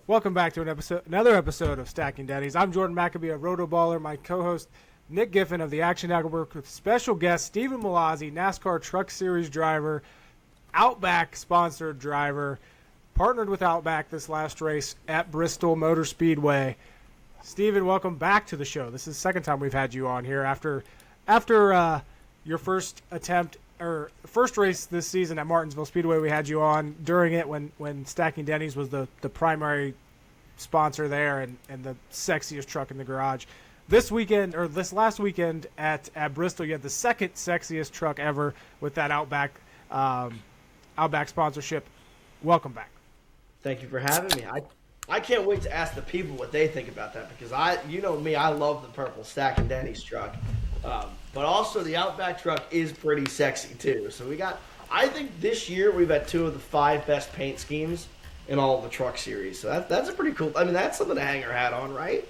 Welcome back to another episode of Stacking Dennys. I'm Jordan McAbee of RotoBaller. My co-host Nick Giffen of the Action Network with special guest Stephen Mallozzi, NASCAR Truck Series driver, Outback sponsored driver, partnered with Outback this last race at Bristol Motor Speedway. Stephen, welcome back to the show. This is the second time we've had you on here after your first attempt or first race this season at Martinsville Speedway. We had you on during it when Stacking Dennys was the primary sponsor there and the sexiest truck in the garage. This last weekend at Bristol, you had the second sexiest truck ever with that Outback sponsorship. Welcome back. Thank you for having me. I can't wait to ask the people what they think about that because you know me, I love the purple Stacking Dennys truck. But also the Outback truck is pretty sexy too. So I think this year we've had two of the 5 best paint schemes in all of the truck series. So that's a pretty cool, I mean, that's something to hang your hat on, right?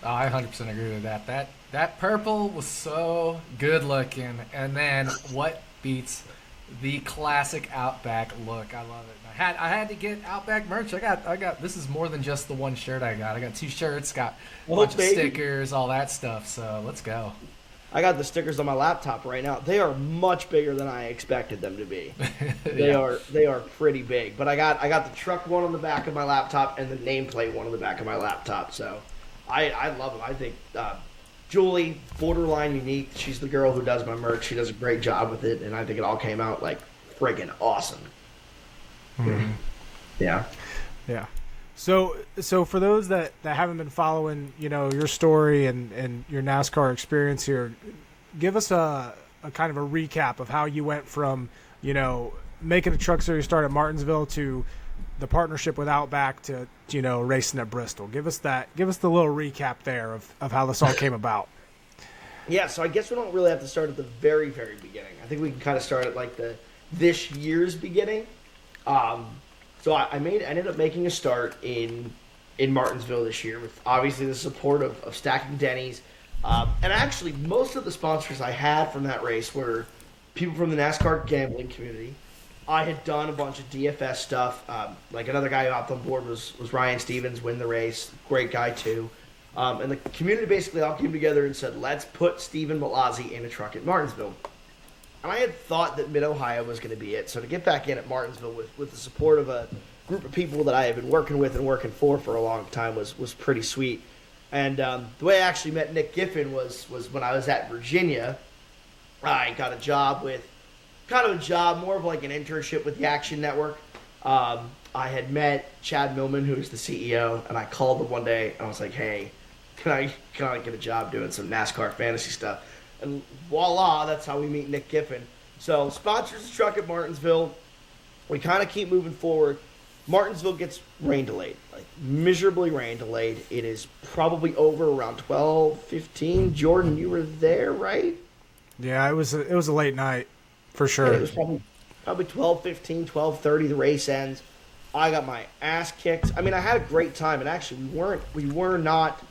Oh, I 100% agree with that. That purple was so good looking. And then what beats the classic Outback look? I love it. I had to get Outback merch. I got this is more than just the one shirt I got. I got 2 shirts, got a bunch of stickers, all that stuff. So let's go. I got the stickers on my laptop right now. They are much bigger than I expected them to be. They are pretty big. But I got the truck one on the back of my laptop and the nameplate one on the back of my laptop. So I love them. I think Julie, borderline unique. She's the girl who does my merch. She does a great job with it, and I think it all came out like friggin' awesome. Mm-hmm. Yeah. So for those that haven't been following, your story and your NASCAR experience here, give us a kind of a recap of how you went from, making a truck series start at Martinsville to the partnership with Outback to, racing at Bristol. Give us the little recap there of how this all came about. Yeah, so I guess we don't really have to start at the very, very beginning. I think we can kind of start at like this year's beginning. So I ended up making a start in Martinsville this year with obviously the support of Stacking Dennys. And actually most of the sponsors I had from that race were people from the NASCAR gambling community. I had done a bunch of DFS stuff. Like another guy who hopped on board was Ryan Stevens, win the race. Great guy too. And the community basically all came together and said, let's put Stephen Mallozzi in a truck at Martinsville. And I had thought that Mid-Ohio was going to be it. So to get back in at Martinsville with the support of a group of people that I had been working with and working for a long time was pretty sweet. And the way I actually met Nick Giffen was when I was at Virginia. I got a job more of like an internship with the Action Network. I had met Chad Millman, who's the CEO, and I called him one day and I was like, hey, can I get a job doing some NASCAR fantasy stuff? And voila, that's how we meet Nick Giffen. So sponsors the truck at Martinsville. We kind of keep moving forward. Martinsville gets rain delayed, like miserably rain delayed. It is probably over around 12:15. Jordan, you were there, right? Yeah, it was a late night for sure. Yeah, it was probably 12:15, 12:30. The race ends. I got my ass kicked. I mean, I had a great time, and actually, we were not.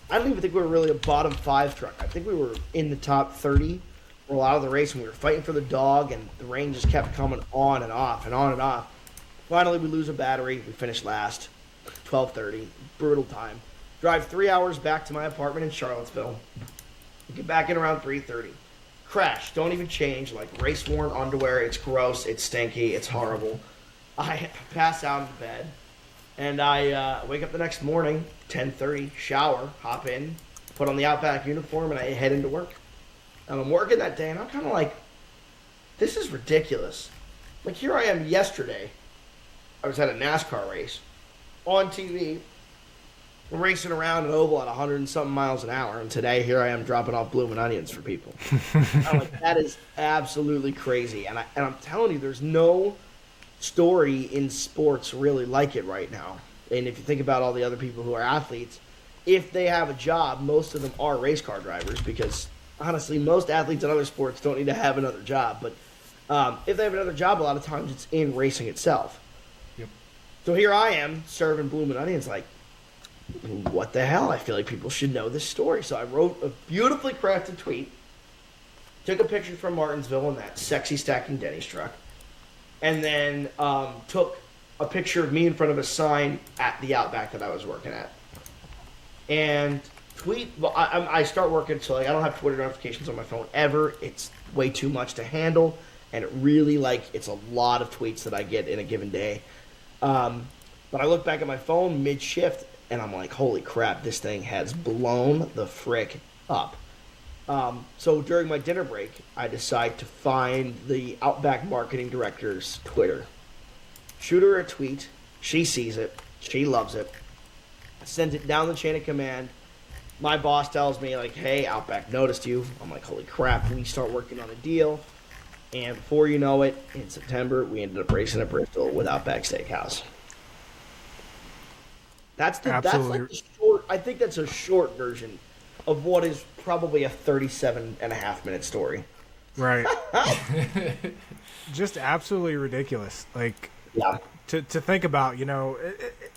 I don't even think we were really a bottom 5 truck. I think we were in the top 30 for a lot of the race, and we were fighting for the dog, and the rain just kept coming on and off and on and off. Finally, we lose a battery. We finish last, 12:30. Brutal time. Drive 3 hours back to my apartment in Charlottesville. Get back in around 3:30. Crash. Don't even change. Like race-worn underwear. It's gross. It's stinky. It's horrible. I pass out in bed. And I wake up the next morning, 10:30, shower, hop in, put on the Outback uniform, and I head into work. And I'm working that day, and I'm kind of like, this is ridiculous. Like, here I am yesterday. I was at a NASCAR race on TV, racing around an oval at 100 and something miles an hour. And today, here I am dropping off blooming onions for people. I'm like, that is absolutely crazy. And I'm telling you, there's no story in sports really like it right now. And if you think about all the other people who are athletes, if they have a job, most of them are race car drivers because honestly, most athletes in other sports don't need to have another job. But if they have another job, a lot of times it's in racing itself. Yep. So here I am serving blooming onions like, what the hell? I feel like people should know this story. So I wrote a beautifully crafted tweet, took a picture from Martinsville in that sexy Stacking Dennys truck, and then took a picture of me in front of a sign at the Outback that I was working at. And I start working, so like I don't have Twitter notifications on my phone ever. It's way too much to handle, and it really it's a lot of tweets that I get in a given day. But I look back at my phone mid-shift, and I'm like, holy crap, this thing has blown the frick up. So during my dinner break, I decide to find the Outback marketing director's Twitter. Shoot her a tweet. She sees it. She loves it. Sends it down the chain of command. My boss tells me, like, hey, Outback noticed you. I'm like, holy crap. We start working on a deal. And before you know it, in September, we ended up racing at Bristol with Outback Steakhouse. That's like the short. I think that's a short version of what is probably a 37.5-minute story. Right. Just absolutely ridiculous. Like, yeah. To think about,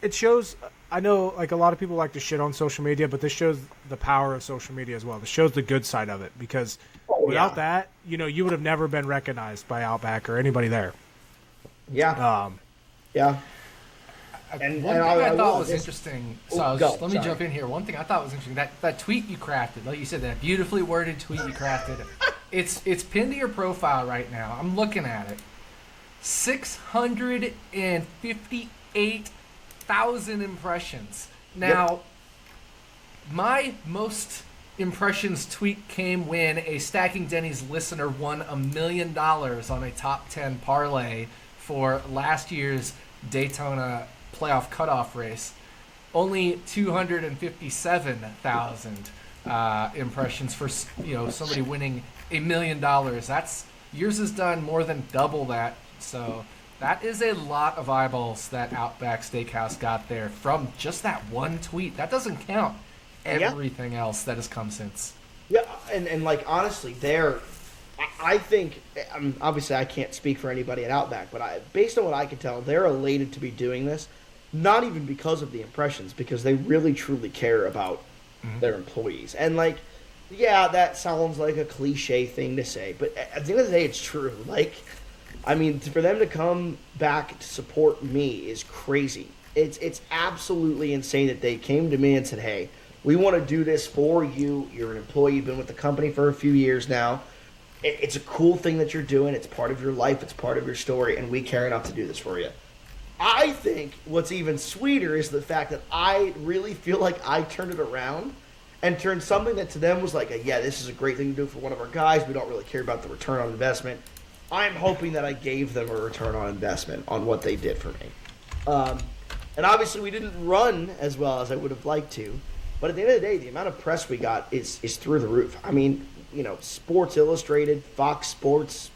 it shows. I know, like, a lot of people like to shit on social media, but this shows the power of social media as well. This shows the good side of it, because without that, you would have never been recognized by Outback or anybody there. Yeah. Yeah. And one thing I thought was interesting. So let me jump in here. One thing I thought was interesting, that tweet you crafted, like you said, that beautifully worded tweet you crafted. It's pinned to your profile right now. I'm looking at it. 658,000 impressions. Now, my most impressions tweet came when a Stacking Dennys listener won $1 million on a top 10 parlay for last year's Daytona playoff cutoff race. Only 257,000 impressions for somebody winning $1 million. That's yours has done more than double that. So that is a lot of eyeballs that Outback Steakhouse got there from just that one tweet. That doesn't count everything else that has come since. Yeah, and like, honestly, I think, obviously I can't speak for anybody at Outback, but based on what I can tell, they're elated to be doing this, not even because of the impressions, because they really truly care about their employees. And like, yeah, that sounds like a cliche thing to say, but at the end of the day, it's true. Like, I mean, for them to come back to support me is crazy. It's absolutely insane that they came to me and said, hey, we want to do this for you. You're an employee. You've been with the company for a few years now. It's a cool thing that you're doing. It's part of your life. It's part of your story, and we care enough to do this for you. I think what's even sweeter is the fact that I really feel like I turned it around and turned something that to them was like, this is a great thing to do for one of our guys. We don't really care about the return on investment. I'm hoping that I gave them a return on investment on what they did for me. And obviously we didn't run as well as I would have liked to. But at the end of the day, the amount of press we got is through the roof. I mean, Sports Illustrated, Fox Sports,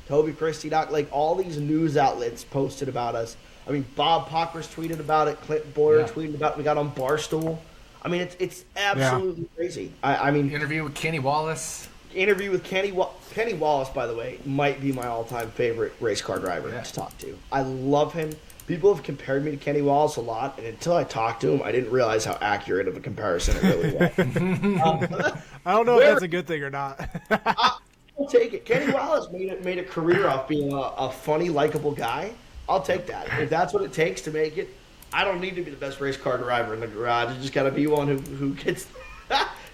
Toby Christie, like all these news outlets posted about us. I mean, Bob Pockers tweeted about it. Clinton Boyer tweeted about it. We got on Barstool. I mean, it's absolutely crazy. I mean, interview with Kenny Wallace. Kenny Wallace, by the way, might be my all-time favorite race car driver to talk to. I love him. People have compared me to Kenny Wallace a lot, and until I talked to him, I didn't realize how accurate of a comparison it really was. I don't know if that's a good thing or not. I'll take it. Kenny Wallace made a career off being a funny, likable guy. I'll take that. If that's what it takes to make it, I don't need to be the best race car driver in the garage. I just got to be one who gets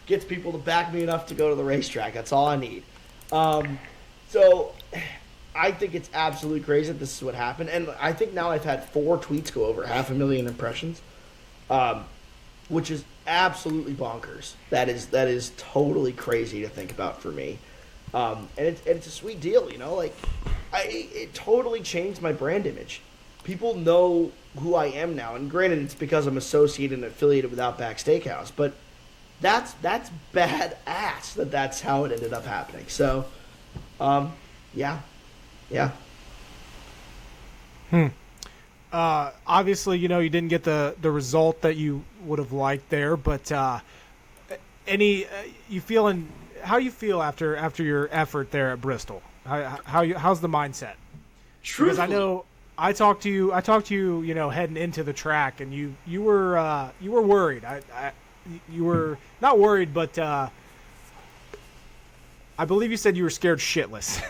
gets people to back me enough to go to the racetrack. That's all I need. So I think it's absolutely crazy that this is what happened. And I think now I've had 4 tweets go over 500,000 impressions, which is absolutely bonkers. That is totally crazy to think about for me. And it's a sweet deal, like it totally changed my brand image. People know who I am now. And granted, it's because I'm associated and affiliated with Outback Steakhouse, but that's badass that's how it ended up happening. So, yeah. Obviously, you didn't get the result that you would have liked there, but how you feel after your effort there at Bristol? How's the mindset? Because I know I talked to you, heading into the track, and you were worried. You were not worried, but I believe you said you were scared shitless.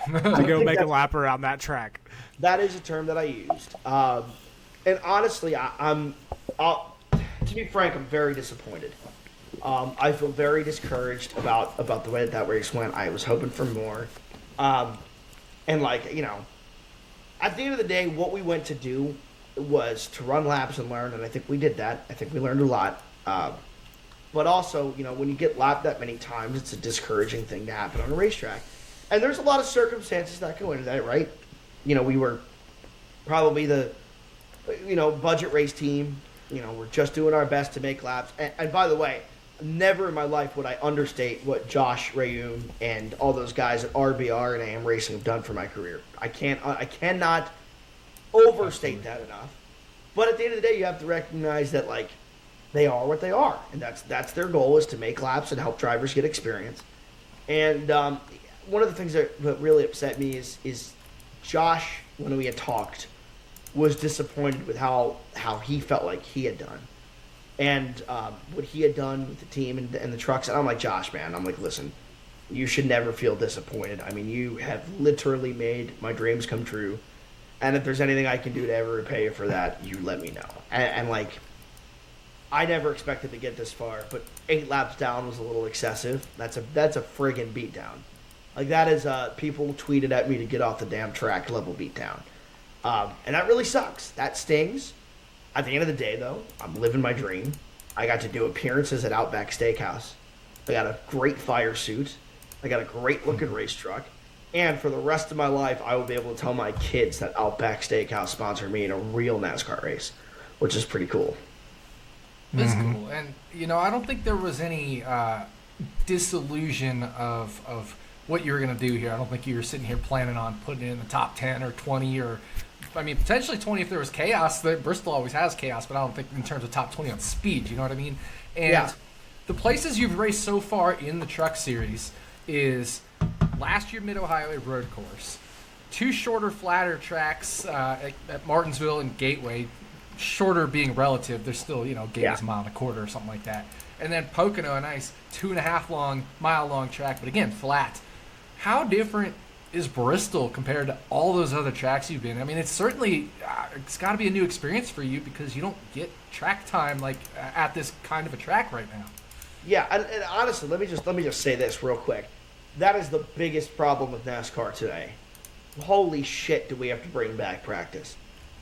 to go make a lap around that track. That is a term that I used. And honestly, to be frank, I'm very disappointed. I feel very discouraged about the way that race went. I was hoping for more. And at the end of the day, what we went to do was to run laps and learn, and I think we did that. I think we learned a lot. But also, when you get lapped that many times, it's a discouraging thing to happen on a racetrack. And there's a lot of circumstances that go into that, right? We were probably the, budget race team. We're just doing our best to make laps. And by the way, never in my life would I understate what Josh Rayum and all those guys at RBR and AM Racing have done for my career. I cannot overstate that enough. But at the end of the day, you have to recognize that, they are what they are. And that's their goal, is to make laps and help drivers get experience. And one of the things that really upset me is Josh, when we had talked, was disappointed with how he felt like he had done. And what he had done with the team and the trucks. And I'm like, Josh, man, listen, you should never feel disappointed. I mean, you have literally made my dreams come true. And if there's anything I can do to ever repay you for that, you let me know. And I never expected to get this far, but 8 laps down was a little excessive. That's a friggin' beatdown. That is people tweeted at me to get off the damn track level beatdown. And that really sucks. That stings. At the end of the day, though, I'm living my dream. I got to do appearances at Outback Steakhouse. I got a great fire suit. I got a great-looking race truck. And for the rest of my life, I will be able to tell my kids that Outback Steakhouse sponsored me in a real NASCAR race, which is pretty cool. It's cool. And, I don't think there was any disillusion of what you were going to do here. I don't think you were sitting here planning on putting it in the top 10 or 20 or, potentially 20 if there was chaos. Bristol always has chaos, but I don't think in terms of top 20 on speed, you know what I mean? And the places you've raced so far in the Truck Series is last year Mid-Ohio Road Course, 2 shorter, flatter tracks at Martinsville and Gateway. Shorter being relative, there's still, Gateway's a mile and a quarter or something like that. And then Pocono, a nice 2.5 mile long track, but again, flat. How different is Bristol compared to all those other tracks you've been? I mean, it's certainly, it's got to be a new experience for you because you don't get track time at this kind of a track right now. Yeah, and honestly, let me just say this real quick. That is the biggest problem with NASCAR today. Holy shit, do we have to bring back practice?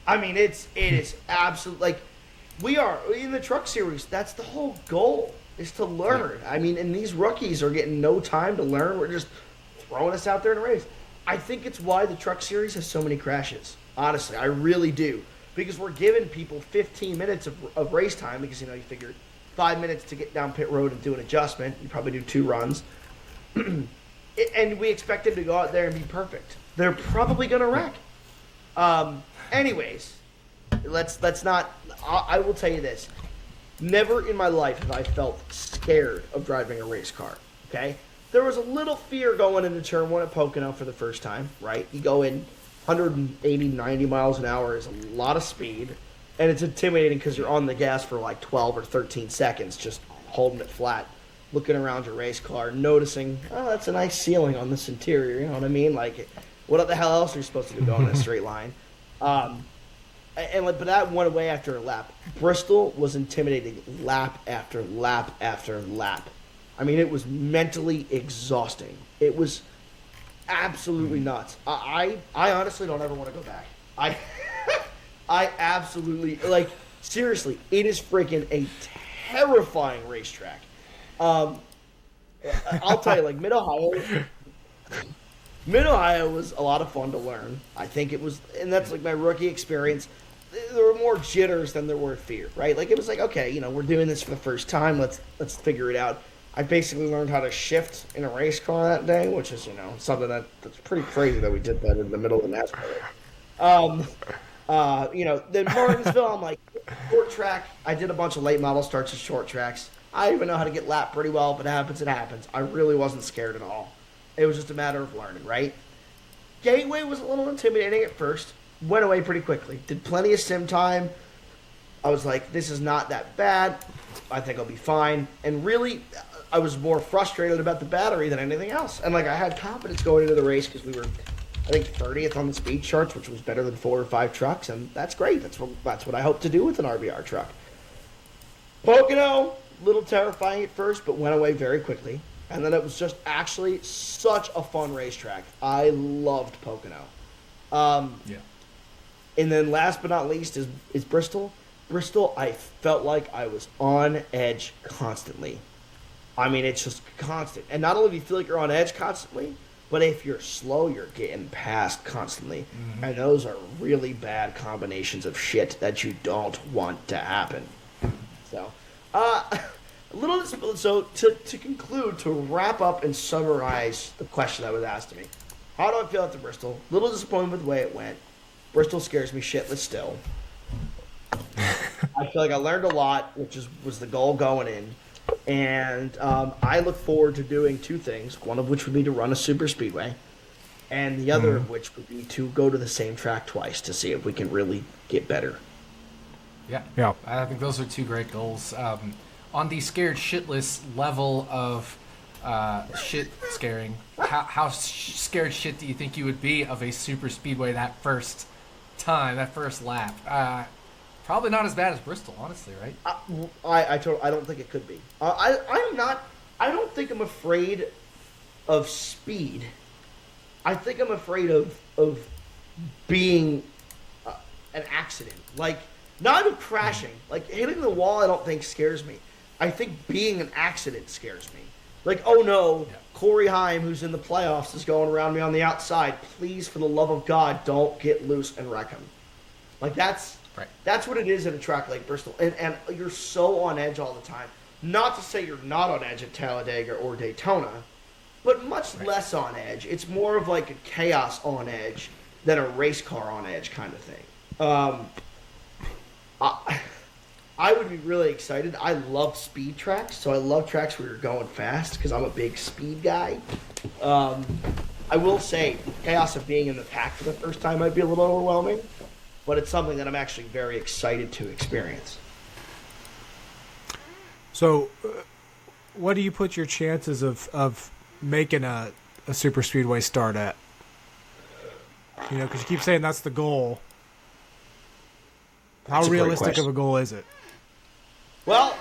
I mean, it is absolutely, we are in the Truck Series. That's the whole goal, is to learn. I mean, and these rookies are getting no time to learn. We're just throwing us out there in a race. I think it's why the Truck Series has so many crashes. Honestly, I really do. Because we're giving people 15 minutes of race time because, you figure 5 minutes to get down pit road and do an adjustment. You probably do 2 runs. And we expect them to go out there and be perfect. They're probably going to wreck. Anyways, let's not. I will tell you this: never in my life have I felt scared of driving a race car. Okay, there was a little fear going into turn 1 at Pocono for the first time. Right, you go in 180, 90 miles an hour is a lot of speed, and it's intimidating because you're on the gas for 12 or 13 seconds, just holding it flat, looking around your race car, noticing, oh, that's a nice ceiling on this interior. You know what I mean? What the hell else are you supposed to do going in a straight line? But that went away after a lap. Bristol was intimidating lap after lap after lap. I mean, it was mentally exhausting. It was absolutely nuts. I honestly don't ever want to go back. I absolutely, seriously, it is freaking a terrifying racetrack. I'll tell you, Mid-Ohio was a lot of fun to learn. I think it was, and that's my rookie experience. There were more jitters than there were fear, right? It was okay, we're doing this for the first time. Let's figure it out. I basically learned how to shift in a race car that day, which is, something that's pretty crazy that we did that in the middle of the NASCAR. Then Martinsville, I'm short track. I did a bunch of late model starts at short tracks. I even know how to get lapped pretty well. If it happens, it happens. I really wasn't scared at all. It was just a matter of learning, right? Gateway was a little intimidating at first. Went away pretty quickly. Did plenty of sim time. I was like, this is not that bad. I think I'll be fine. And really, I was more frustrated about the battery than anything else. And like I had confidence going into the race because we were, I think, 30th on the speed charts, which was better than 4 or 5 trucks, and that's great. That's what I hope to do with an RBR truck. Pocono, little terrifying at first, but went away very quickly. And then it was just actually such a fun racetrack. I loved Pocono. Yeah. And then last but not least is Bristol. Bristol, I felt like I was on edge constantly. I mean, it's just constant. And not only do you feel like you're on edge constantly, but if you're slow, you're getting passed constantly. Mm-hmm. And those are really bad combinations of shit that you don't want to happen. So, so to conclude, to wrap up and summarize the question that was asked to me, how do I feel after Bristol? A little disappointed with the way it went. Bristol scares me shitless still. I feel like I learned a lot, which was the goal going in. And I look forward to doing 2 things, one of which would be to run a super speedway, and the other of which would be to go to the same track twice to see if we can really get better. Yeah. I think those are 2 great goals. On the scared shitless level of shit scaring, how scared shit do you think you would be of a super speedway that first time, that first lap? Probably not as bad as Bristol, honestly, right? I don't think it could be. I'm not. I don't think I'm afraid of speed. I think I'm afraid of being an accident. Like, not of crashing. Like, hitting the wall I don't think scares me. I think being an accident scares me. Like, oh no, Corey Heim, who's in the playoffs, is going around me on the outside. Please, for the love of God, don't get loose and wreck him. Like, that's what it is at a track like Bristol. And you're so on edge all the time. Not to say you're not on edge at Talladega or Daytona, but much less on edge. It's more of like a chaos on edge than a race car on edge kind of thing. I would be really excited. I love speed tracks, so I love tracks where you're going fast because I'm a big speed guy. I will say, the chaos of being in the pack for the first time might be a little overwhelming, but it's something that I'm actually very excited to experience. So, what do you put your chances of making a super speedway start at? You know, because you keep saying that's the goal. How realistic of a goal is it? Well,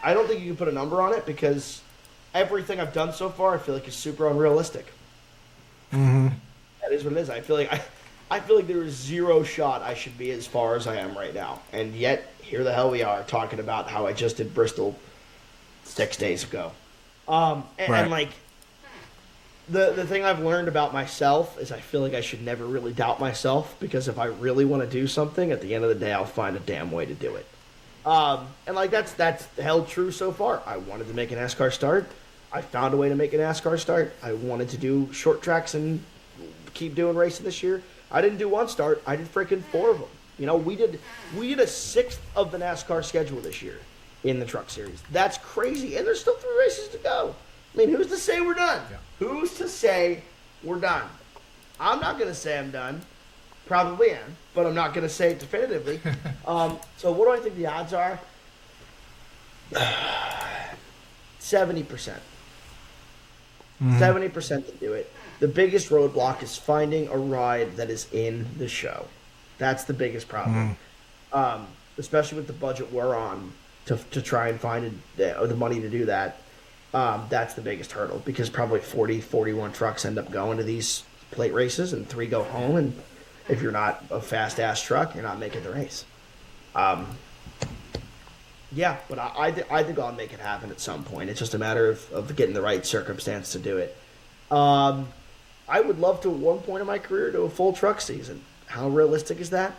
I don't think you can put a number on it because everything I've done so far I feel like is super unrealistic. Mm-hmm. That is what it is. I feel like there is zero shot I should be as far as I am right now. And yet, here the hell we are talking about how I just did Bristol 6 days ago. And like, the thing I've learned about myself is I feel like I should never really doubt myself because if I really want to do something, at the end of the day, I'll find a damn way to do it. And like that's held true so far. I wanted to make a NASCAR start. I found a way to make a NASCAR start. I wanted to do short tracks and keep doing racing this year. I didn't do one start. I did freaking 4 of them. You know, we did a 6th of the NASCAR schedule this year in the Truck Series. That's crazy, and there's still 3 races to go. I mean, who's to say we're done? Yeah. Who's to say we're done? I'm not going to say I'm done. Probably am, but I'm not going to say it definitively. So what do I think the odds are? 70%. 70% to do it. The biggest roadblock is finding a ride that is in the show. That's the biggest problem. Especially with the budget we're on to try and find the money to do that. That's the biggest hurdle because probably 40, 41 trucks end up going to these plate races and 3 go home. And if you're not a fast-ass truck, you're not making the race. Yeah, but I think I'll make it happen at some point. It's just a matter of getting the right circumstance to do it. I would love to, at one point in my career, do a full truck season. How realistic is that?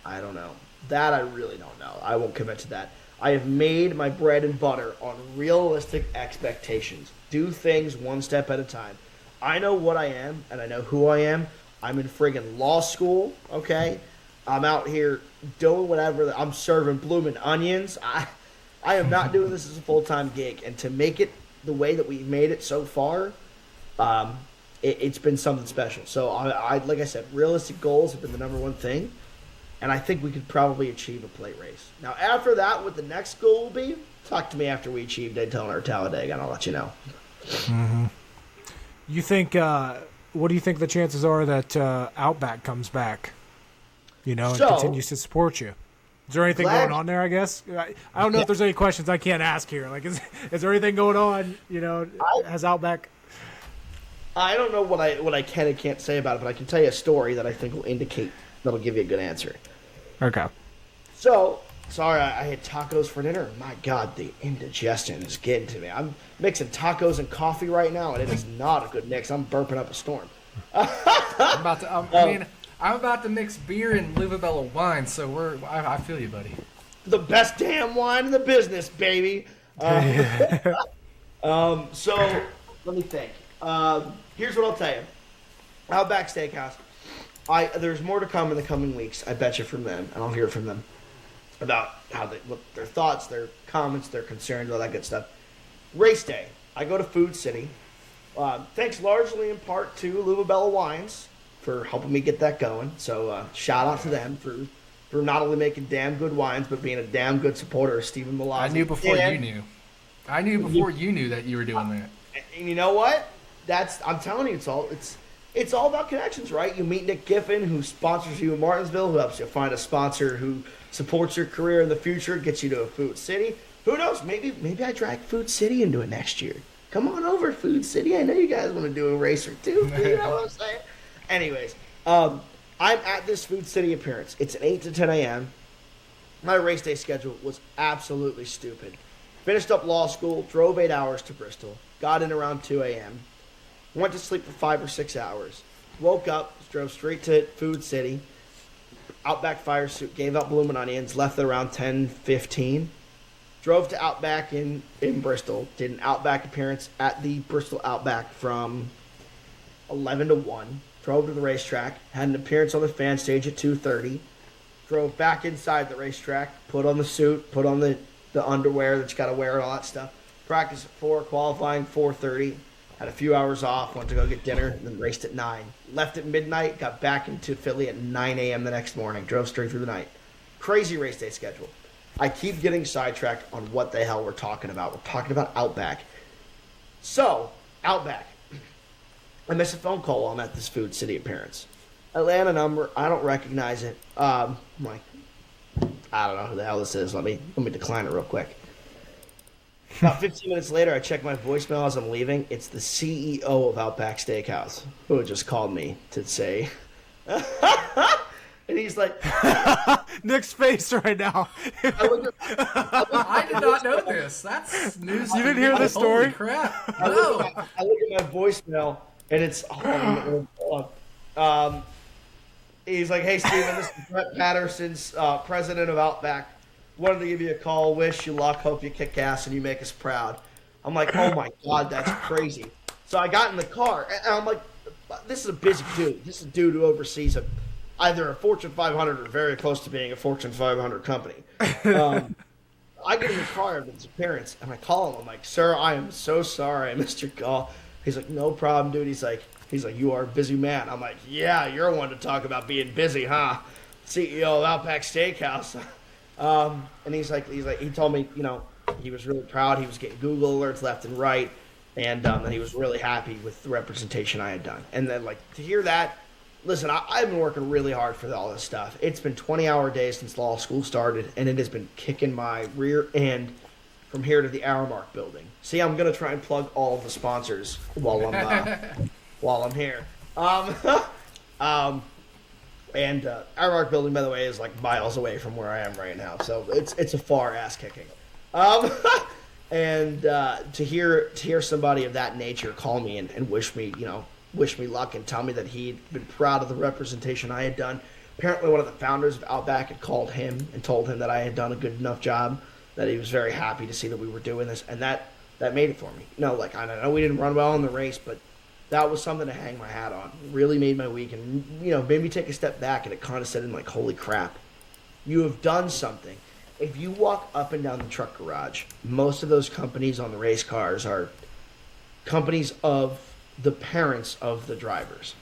I don't know. That I really don't know. I won't commit to that. I have made my bread and butter on realistic expectations. Do things one step at a time. I know what I am, and I know who I am. I'm in friggin' law school, okay? I'm out here doing whatever. I'm serving blooming onions. I am not doing this as a full-time gig. And to make it the way that we've made it so far, it's been something special. So, like I said, realistic goals have been the number one thing. and I think we could probably achieve a plate race. Now, after that, what the next goal will be, talk to me after we achieve Daytona or Talladega, and I'll let you know. Mm-hmm. You think, what do you think the chances are that Outback comes back, and continues to support you? Is there anything going on there, I guess? I don't know if there's any questions I can't ask here. Like, is there anything going on, has Outback... I don't know what I can and can't say about it, but I can tell you a story that I think will indicate that'll give you a good answer. Okay. So, sorry, I had tacos for dinner. My God, the indigestion is getting to me. I'm mixing tacos and coffee right now, and it is not a good mix. I'm burping up a storm. I'm about to mix beer and RotoBaller wine, so I feel you, buddy. The best damn wine in the business, baby. So let me think. Here's what I'll tell you. Outback Steakhouse. There's more to come in the coming weeks. I bet you from them, and I'll hear from them about what their thoughts, their comments, their concerns, all that good stuff. Race day. I go to Food City. Thanks largely in part to RotoBaller Wines for helping me get that going. So shout out to them for not only making damn good wines, but being a damn good supporter of Stephen Mallozzi. I knew before you knew. I knew before you knew that you were doing that. And you know what? I'm telling you, it's all about connections, right? You meet Nick Giffen, who sponsors you in Martinsville, who helps you find a sponsor who supports your career in the future, gets you to a Food City. Who knows? Maybe I drag Food City into it next year. Come on over, Food City. I know you guys want to do a race or two. You know what I'm saying? Anyways, I'm at this Food City appearance. It's an 8 to 10 a.m. My race day schedule was absolutely stupid. Finished up law school, drove 8 hours to Bristol, got in around 2 a.m., went to sleep for 5 or 6 hours, woke up, drove straight to Food City, Outback Fire Soup, gave up Bloomin' Onions, left at around 10:15, drove to Outback in Bristol, did an Outback appearance at the Bristol Outback from 11 to 1, drove to the racetrack, had an appearance on the fan stage at 2:30, drove back inside the racetrack, put on the suit, put on the underwear that you got to wear and all that stuff, practice at 4, qualifying 4:30, had a few hours off, went to go get dinner, and then raced at 9. Left at midnight, got back into Philly at 9 a.m. the next morning, drove straight through the night. Crazy race day schedule. I keep getting sidetracked on what the hell we're talking about. We're talking about Outback. So, Outback. I missed a phone call while I'm at this Food City appearance. Atlanta number, I don't recognize it. I'm like, I don't know who the hell this is. Let me decline it real quick. About 15 minutes later, I check my voicemail as I'm leaving. It's the CEO of Outback Steakhouse who had just called me to say, and he's like, Nick's face right now. I did not know this. That's news. You didn't hear this story? Holy crap! I No. look at my voicemail, and it's he's like, "Hey, Steven, this is Brett Patterson's president of Outback. Wanted to give you a call. Wish you luck. Hope you kick ass and you make us proud." I'm like, "Oh my God, that's crazy." So I got in the car, and I'm like, "This is a busy dude. This is a dude who oversees either a Fortune 500 or very close to being a Fortune 500 company." I get in the car at his appearance, and I call him. I'm like, "Sir, I am so sorry I missed your call." He's like, "No problem, dude." He's like, "You are a busy man." I'm like, "Yeah, you're one to talk about being busy, huh? CEO of Outback Steakhouse." And he told me, he was really proud. He was getting Google alerts left and right, and that he was really happy with the representation I had done. And then, to hear that, listen, I've been working really hard for all this stuff. It's been 20-hour days since law school started, and it has been kicking my rear end from here to the Aramark building. See, I'm gonna try and plug all of the sponsors while I'm here. And Aramark building, by the way, is miles away from where I am right now, so it's a far ass kicking. And to hear somebody of that nature call me and wish me luck and tell me that he'd been proud of the representation I had done. Apparently, one of the founders of Outback had called him and told him that I had done a good enough job, that he was very happy to see that we were doing this, and that made it for me. I know we didn't run well in the race, but that was something to hang my hat on. It really made my week, and made me take a step back, and it kind of said in holy crap, you have done something. If you walk up and down the truck garage, most of those companies on the race cars are companies of the parents of the drivers,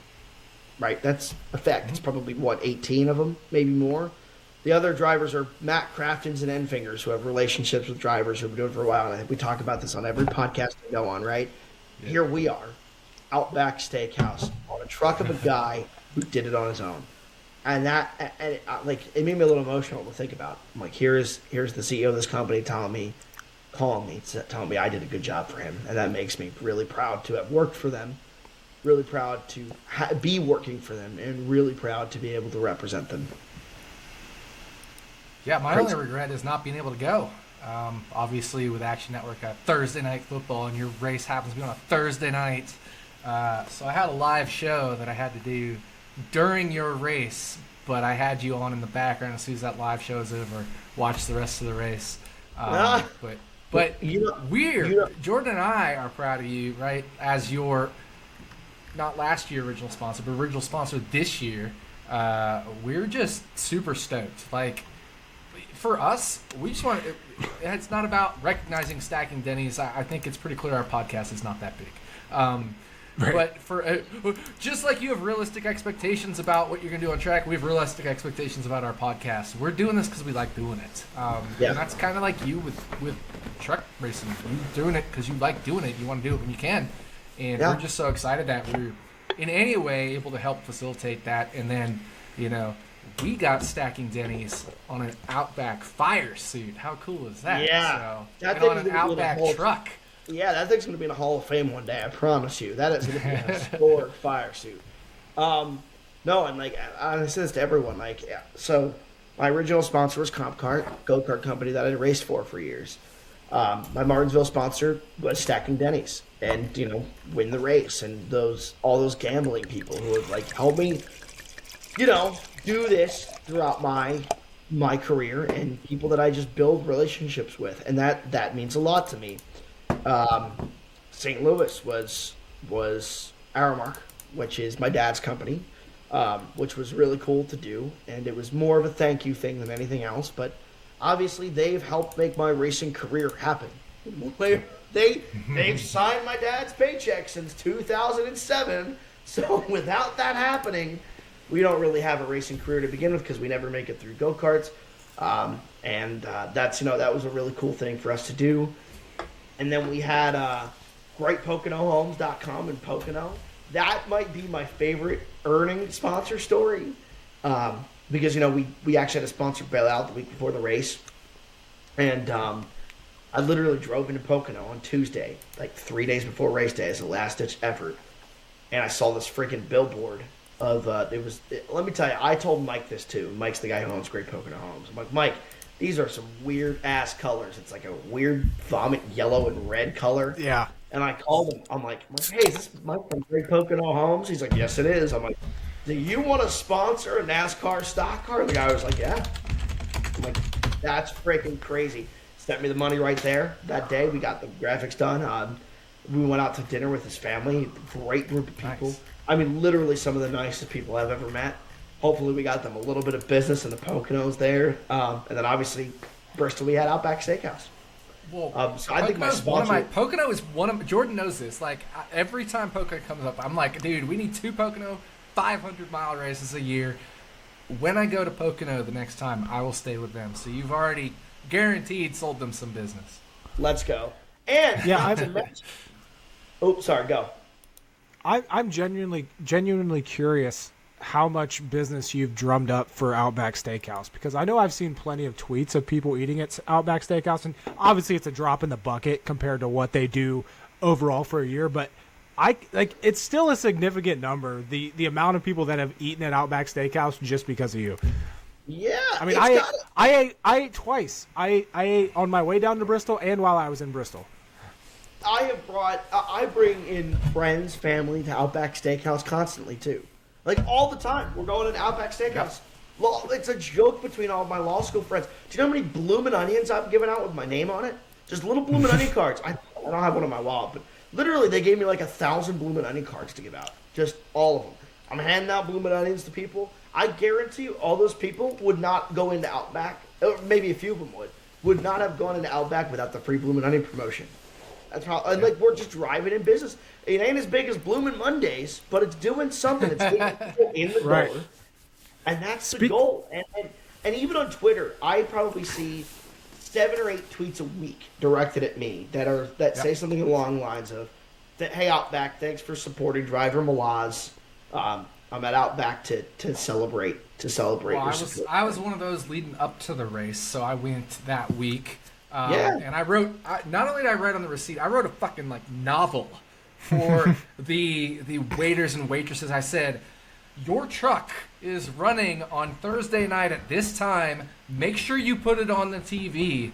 right? That's a fact. It's probably 18 of them, maybe more. The other drivers are Matt Craftons and Enfingers, who have relationships with drivers who've been doing it for a while. And I think we talk about this on every podcast we go on, right? Yeah. Here we are, Outback Steakhouse, on a truck of a guy who did it on his own. And it made me a little emotional to think about. I'm like, here's the CEO of this company calling me, telling me I did a good job for him. And that makes me really proud to have worked for them, really proud to be working for them, and really proud to be able to represent them. Yeah, my only regret is not being able to go. Obviously, with Action Network, Thursday night football, and your race happens to be on a Thursday night. So I had a live show that I had to do during your race, but I had you on in the background as soon as that live show is over. Watch the rest of the race. But Jordan and I are proud of you, right? As your, not last year original sponsor, but original sponsor this year. We're just super stoked. Like, for us, we just want it's not about recognizing Stacking Dennys. I think it's pretty clear our podcast is not that big. Right. But for just like you have realistic expectations about what you're going to do on track, we have realistic expectations about our podcast. We're doing this because we like doing it. And that's kind of like you with truck racing. You're doing it because you like doing it. You want to do it when you can. And we're just so excited that we're in any way able to help facilitate that. And then, we got Stacking Dennys on an Outback fire suit. How cool is that? Yeah. So, and on an Outback truck. Yeah, that thing's going to be in a Hall of Fame one day, I promise you. That is going to be a historic fire suit. No, and I say this to everyone. So my original sponsor was Comp Kart, go-kart company that I raced for years. My Martinsville sponsor was Stacking Dennys, and win the race, and all those gambling people who have helped me, do this throughout my career, and people that I just build relationships with, and that means a lot to me. St. Louis was Aramark, which is my dad's company, which was really cool to do, and it was more of a thank you thing than anything else. But obviously, they've helped make my racing career happen. They've signed my dad's paycheck since 2007. So without that happening, we don't really have a racing career to begin with because we never make it through go-karts. That's that was a really cool thing for us to do. And then we had GreatPoconoHomes.com in Pocono. That might be my favorite earning sponsor story because, we actually had a sponsor bail out the week before the race. And I literally drove into Pocono on Tuesday, 3 days before race day as a last-ditch effort. And I saw this freaking billboard of let me tell you, I told Mike this too. Mike's the guy who owns Great Pocono Homes. I'm like, Mike, these are some weird-ass colors. It's like a weird vomit yellow and red color. Yeah. And I called him. I'm like, hey, is this Mike from Great Pocono Homes? He's like, yes, it is. I'm like, do you want to sponsor a NASCAR stock car? And the guy was like, yeah. I'm like, that's freaking crazy. Sent me the money right there that day. We got the graphics done. We went out to dinner with his family. Great group of people. Nice. I mean, literally some of the nicest people I've ever met. Hopefully we got them a little bit of business in the Poconos there. And then obviously Bristol, we had Outback Steakhouse. Well, so I think my sponsor... Pocono is one of... Jordan knows this. Every time Pocono comes up, I'm like, dude, we need 2 Pocono 500-mile races a year. When I go to Pocono the next time, I will stay with them. So you've already guaranteed sold them some business. Let's go. And... Yeah, oh, sorry, go. I'm genuinely curious how much business you've drummed up for Outback Steakhouse, because I know I've seen plenty of tweets of people eating at Outback Steakhouse, and obviously it's a drop in the bucket compared to what they do overall for a year, but it's still a significant number, the amount of people that have eaten at Outback Steakhouse just because of you. Yeah, I mean, I ate twice. I ate on my way down to Bristol and while I was in Bristol. I bring in friends, family to Outback Steakhouse constantly too. All the time. We're going to Outback Steakhouse. Yep. It's a joke between all of my law school friends. Do you know how many bloomin' onions I've given out with my name on it? Just little bloomin' onion cards. I don't have one in my wallet, but literally they gave me 1,000 bloomin' onion cards to give out. Just all of them. I'm handing out bloomin' onions to people. I guarantee you all those people would not go into Outback, or maybe a few of them would not have gone into Outback without the free bloomin' onion promotion. That's how, we're just driving in business. It ain't as big as Bloomin' Mondays, but it's doing something. It's getting people in the door, and that's the goal. And and even on Twitter, I probably see 7 or 8 tweets a week directed at me that say something along the lines of, "Hey Outback, thanks for supporting driver Mallozzi. I'm at Outback to celebrate your support." I was one of those leading up to the race, so I went that week. Yeah. And I wrote. Not only did I write on the receipt, I wrote a fucking novel for the waiters and waitresses. I said, "Your truck is running on Thursday night at this time. Make sure you put it on the TV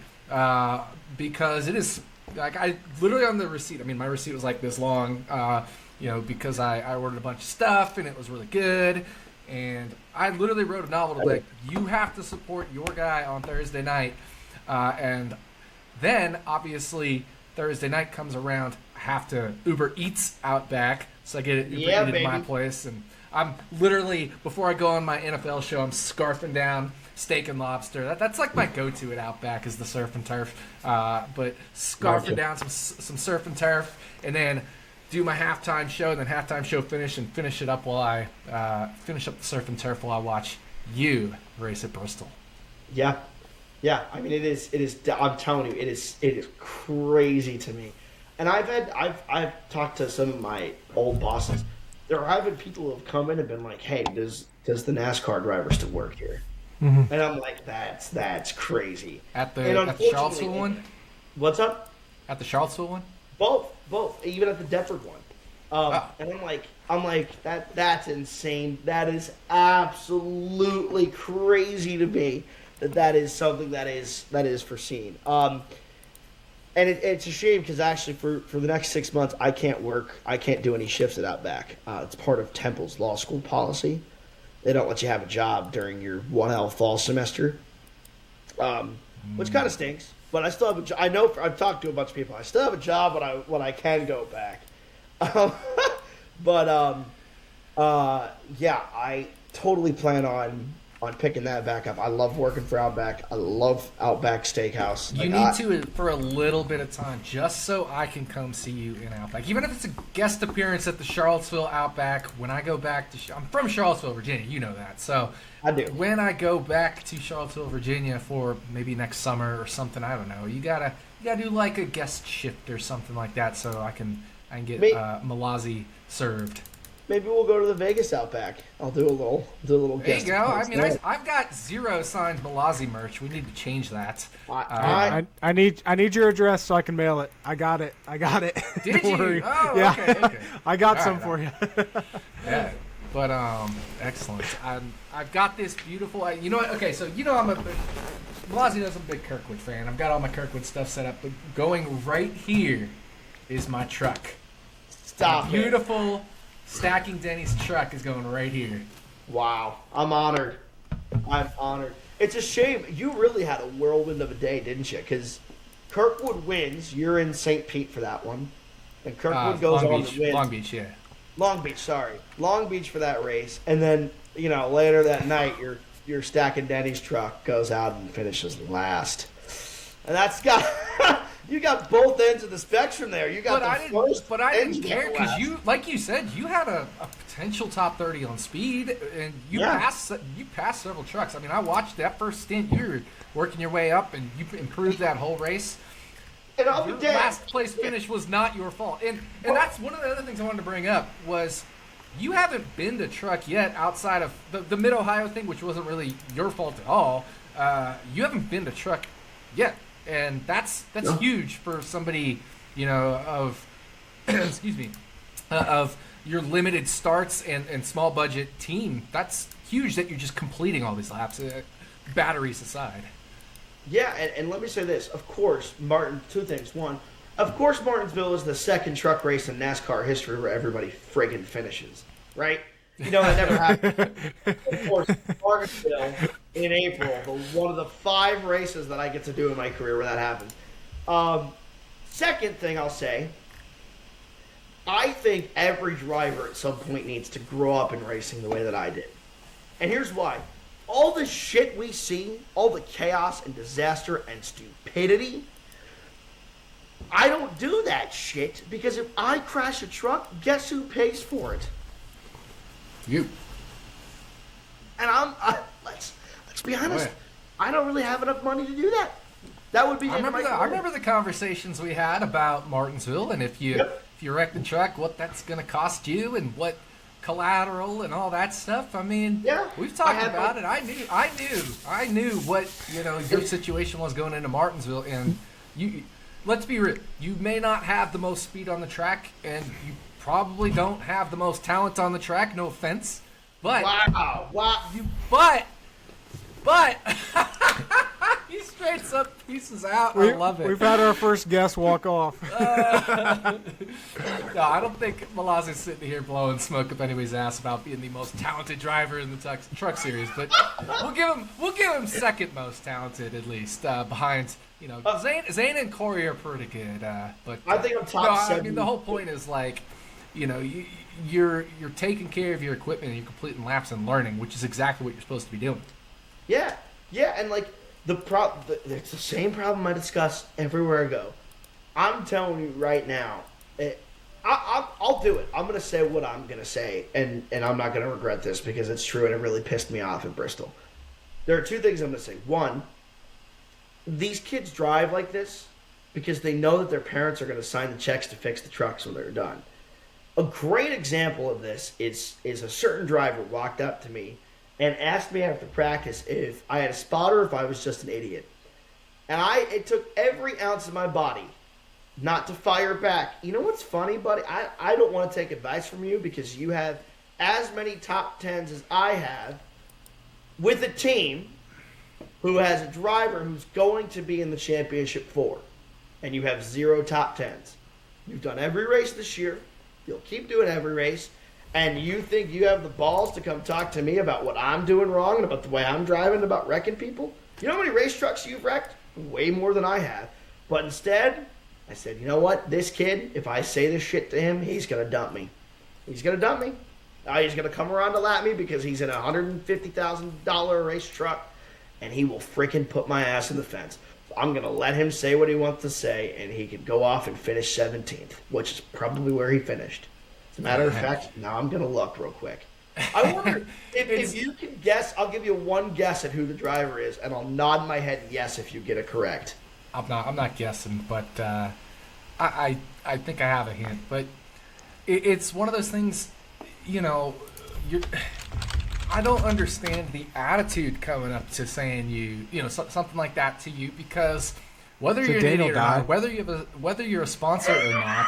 because it is like I literally on the receipt. I mean, my receipt was like this long, because I ordered a bunch of stuff and it was really good. And I literally wrote a novel to like, you have to support your guy on Thursday night. And then obviously Thursday night comes around, I have to Uber Eats Outback, so I get it Uber Eats at my place and." I'm literally, before I go on my NFL show, I'm scarfing down steak and lobster. That's like my go-to at Outback is the surf and turf. But scarfing down some surf and turf, and then do my halftime show, and then halftime show finish it up while I finish up the surf and turf while I watch you race at Bristol. Yeah. I mean, it is. I'm telling you, it is crazy to me. And I've talked to some of my old bosses. There have been people who have come in and been like, "Hey, does the NASCAR driver still work here?" Mm-hmm. And I'm like, "That's crazy." At the Charlottesville one? What's up? At the Charlottesville one? Both, even at the Deptford one. And I'm like, that's insane. That is absolutely crazy to me. That is something that is foreseen. And it's a shame because actually for the next 6 months, I can't work. I can't do any shifts at Outback. It's part of Temple's law school policy. They don't let you have a job during your 1L fall semester, which kind of stinks. But I still have a job. I know I've talked to a bunch of people. I still have a job when I can go back. I totally plan on picking that back up. I love working for Outback. I love Outback Steakhouse. You need to for a little bit of time, just so I can come see you in Outback. Even if it's a guest appearance at the Charlottesville Outback, when I go back to... I'm from Charlottesville, Virginia. You know that. So I do. When I go back to Charlottesville, Virginia for maybe next summer or something, I don't know. You gotta do like a guest shift or something like that so I can get Mallozzi served. Maybe we'll go to the Vegas Outback. I'll do a little There guest. you go. I mean, I've got 0 signed Mallozzi merch. We need to change that. I need your address so I can mail it. I got it. Did you? Worry. Oh, yeah. Okay. I got some for you. Yeah. But excellent. I've got this beautiful. You know what? Okay, so Mallozzi knows I'm a big Kirkwood fan. I've got all my Kirkwood stuff set up. But going right here is my truck. Stop. Beautiful. Stacking Dennys truck is going right here. Wow. I'm honored. It's a shame. You really had a whirlwind of a day, didn't you? Because Kirkwood wins. You're in St. Pete for that one. And Kirkwood goes on to win. Long Beach, yeah. Long Beach for that race. And then, later that night, your Stacking Dennys truck goes out and finishes last. And that's got... You got both ends of the spectrum there. You got I didn't care because like you said, you had a potential top 30 on speed, and you passed several trucks. I mean, I watched that first stint. You were working your way up, and you improved that whole race. And I'll be Your damned. last place finish was not your fault, and that's one of the other things I wanted to bring up was you haven't been to truck yet outside of the Mid Ohio thing, which wasn't really your fault at all. You haven't been to truck yet. And that's huge for somebody, of of your limited starts and small budget team. That's huge that you're just completing all these laps, batteries aside. Yeah, and let me say this. Of course, Martin, 2 things. One, of course, Martinsville is the second truck race in NASCAR history where everybody friggin' finishes, right? That never happened. Of course, Martinsville in April, one of the 5 races that I get to do in my career where that happens. Second thing I'll say, I think every driver at some point needs to grow up in racing the way that I did. And here's why. All the shit we see, all the chaos and disaster and stupidity, I don't do that shit because if I crash a truck, guess who pays for it? You. And let's be honest. I don't really have enough money to do that. That would be. I remember the conversations we had about Martinsville, and if you wreck the truck, what that's going to cost you, and what collateral and all that stuff. I mean, we've talked about it. I knew what your situation was going into Martinsville, and you. Let's be real. You may not have the most speed on the track, and you probably don't have the most talent on the track. No offense, but but he straight up pieces out. I love it. We've had our first guest walk off. No, I don't think Mallozzi's sitting here blowing smoke up anybody's ass about being the most talented driver in the truck series, but we'll give him second most talented at least, behind Zane and Corey are pretty good. But I think I'm top 7. I mean, the whole point is like, you're taking care of your equipment and you're completing laps and learning, which is exactly what you're supposed to be doing. Yeah, and like it's the same problem I discuss everywhere I go. I'm telling you right now, I'll do it. I'm gonna say what I'm gonna say, and I'm not gonna regret this because it's true and it really pissed me off at Bristol. There are two things I'm gonna say. One, these kids drive like this because they know that their parents are gonna sign the checks to fix the trucks when they're done. A great example of this is a certain driver walked up to me and asked me after practice if I had a spotter or if I was just an idiot. And it took every ounce of my body not to fire back. You know what's funny, buddy? I don't want to take advice from you because you have as many top 10s as I have with a team who has a driver who's going to be in the championship 4. And you have 0 top 10s. You've done every race this year. You'll keep doing every race. And you think you have the balls to come talk to me about what I'm doing wrong and about the way I'm driving and about wrecking people? You know how many race trucks you've wrecked? Way more than I have. But instead, I said, you know what? This kid, if I say this shit to him, he's going to dump me. He's going to dump me. He's going to come around to lap me because he's in a $150,000 race truck, and he will freaking put my ass in the fence. So I'm going to let him say what he wants to say, and he can go off and finish 17th, which is probably where he finished. As a matter of fact, now I'm going to look real quick. I wonder if you can guess. I'll give you one guess at who the driver is, and I'll nod my head yes if you get it correct. I'm not guessing, but I think I have a hint. But it's one of those things, I don't understand the attitude coming up to saying something like that to you, because whether you're an idiot or not, whether you're a sponsor or not.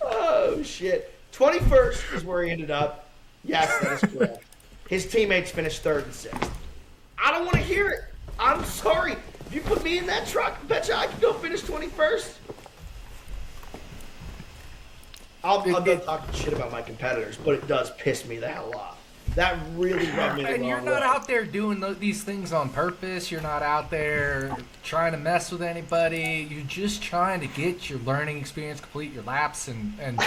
Oh shit! 21st is where he ended up. Yes, that is correct. His teammates finished 3rd and 6th. I don't want to hear it. I'm sorry. If you put me in that truck, I bet you I could go finish 21st. I'm done talking shit about my competitors, but it does piss me the hell off. That really rubbed me the wrong way. And you're not out there doing these things on purpose. You're not out there trying to mess with anybody. You're just trying to get your learning experience, complete your laps, and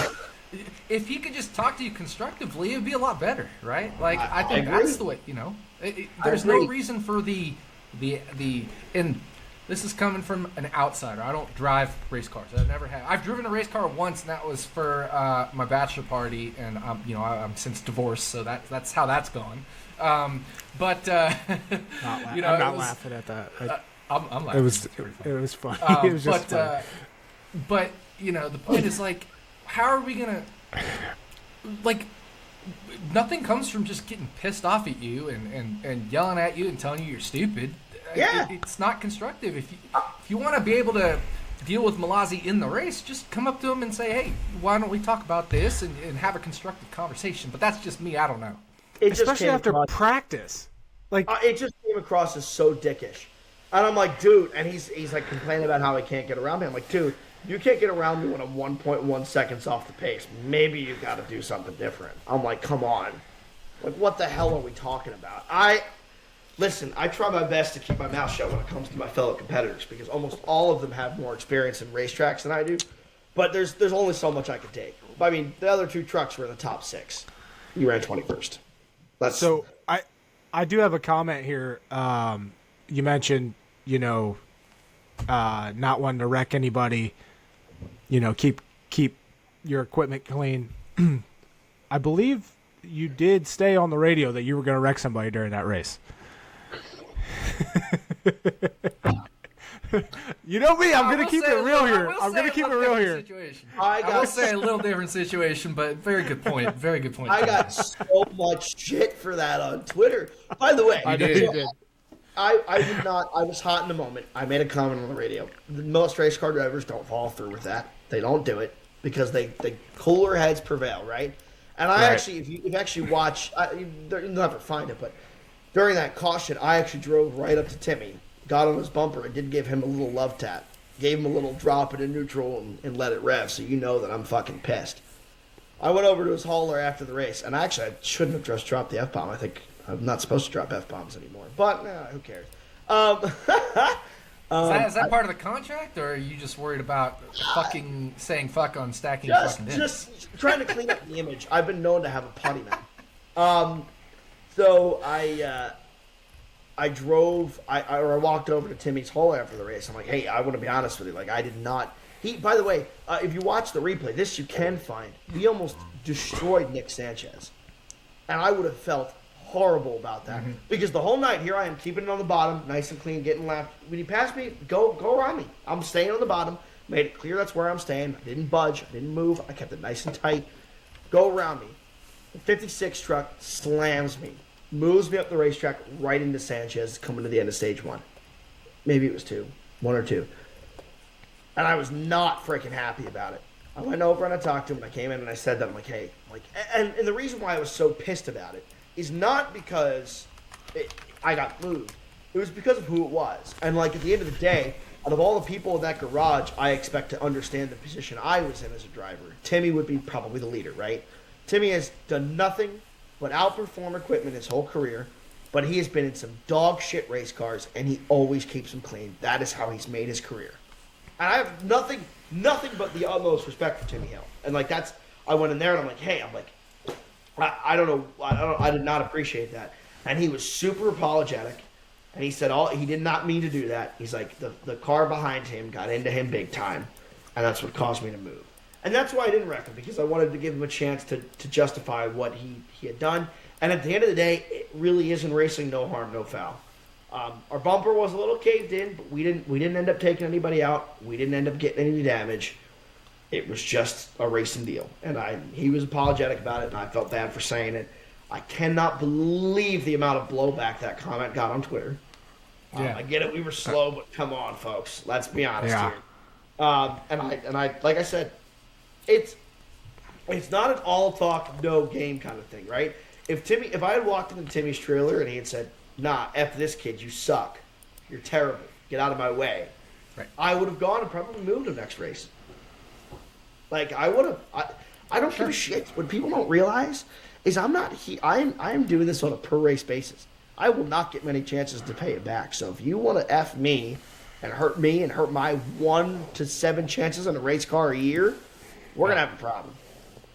if he could just talk to you constructively, it would be a lot better, right? Like I think that's the way. There's no reason for the and this is coming from an outsider. I don't drive race cars. I never have. I've driven a race car once, and that was for my bachelor party, and I'm since divorced, so that's how that's gone. I'm not laughing at that. I'm laughing. It was funny. It was just funny. But the point is, like, how are we gonna, like, nothing comes from just getting pissed off at you and yelling at you and telling you you're stupid. Yeah. It's not constructive. If you want to be able to deal with Mallozzi in the race, just come up to him and say, hey, why don't we talk about this and have a constructive conversation. But that's just me. I don't know. Especially after practice. Like it just came across as so dickish. And I'm like, dude, and he's like complaining about how he can't get around me. I'm like, dude, you can't get around me when I'm 1.1 seconds off the pace. Maybe you got to do something different. I'm like, come on. Like, what the hell are we talking about? Listen, I try my best to keep my mouth shut when it comes to my fellow competitors because almost all of them have more experience in racetracks than I do. But there's only so much I can take. I mean, the other 2 trucks were in the top 6. You ran 21st. So I do have a comment here. You mentioned, not wanting to wreck anybody. Keep your equipment clean. I believe you did stay on the radio that you were going to wreck somebody during that race. You know me, I'm going to keep it real here. I'm going to keep it real here. I will say a little different situation, but very good point. Very good point. I got so much shit for that on Twitter. By the way, you did. I did not. I was hot in the moment. I made a comment on the radio. Most race car drivers don't follow through with that. They don't do it because the cooler heads prevail, right? And I actually, if you actually watch, you'll never find it, but during that caution, I actually drove right up to Timmy, got on his bumper, and did give him a little love tap. Gave him a little drop into neutral and let it rev, so you know that I'm fucking pissed. I went over to his hauler after the race, and actually I shouldn't have just dropped the F-bomb. I think I'm not supposed to drop F-bombs anymore, but who cares? Is that part of the contract, or are you just worried about fucking saying fuck on stacking fucking Dennys? Just trying to clean up the image. I've been known to have a potty mouth. So I drove, I walked over to Timmy's hole after the race. I'm like, hey, I want to be honest with you. Like, I did not. By the way, if you watch the replay, this you can find. We almost destroyed Nick Sanchez. And I would have felt horrible about that. Because the whole night, here I am, keeping it on the bottom, nice and clean, getting left. When he passed me, go around me. I'm staying on the bottom. Made it clear that's where I'm staying. I didn't budge. I didn't move. I kept it nice and tight. Go around me. The 56 truck slams me. Moves me up the racetrack right into Sanchez coming to the end of stage one. Maybe it was one or two. And I was not freaking happy about it. I went over and I talked to him and I came in and I said that. I'm like, hey, and the reason why I was so pissed about it is not because I got moved. It was because of who it was. And like at the end of the day, out of all the people in that garage, I expect to understand the position I was in as a driver. Timmy would be probably the leader, right? Timmy has done nothing but outperform equipment his whole career, but he has been in some dog shit race cars, and he always keeps them clean. That is how he's made his career. And I have nothing but the utmost respect for Timmy Hill. And like I went in there and I'm like, hey, I don't know, I did not appreciate that. And he was super apologetic, and he said he did not mean to do that. He's like, the car behind him got into him big time, and that's what caused me to move. And that's why I didn't wreck him, because I wanted to give him a chance to justify what he had done. And at the end of the day, it really is in racing, no harm, no foul. Our bumper was a little caved in, but we didn't end up taking anybody out. We didn't end up getting any damage. It was just a racing deal. And he was apologetic about it, and I felt bad for saying it. I cannot believe the amount of blowback that comment got on Twitter. Yeah. I get it, we were slow, but come on, folks. Let's be honest here. And I like I said, it's not an all talk, no game kind of thing, right? If I had walked into Timmy's trailer and he had said, nah, F this kid, you suck. You're terrible. Get out of my way. Right. I would have gone and probably moved him next race. Like, I would have. I don't give a shit. What people don't realize is I'm doing this on a per race basis. I will not get many chances to pay it back. So if you want to F me and hurt my 1 to 7 chances on a race car a year, we're going to have a problem.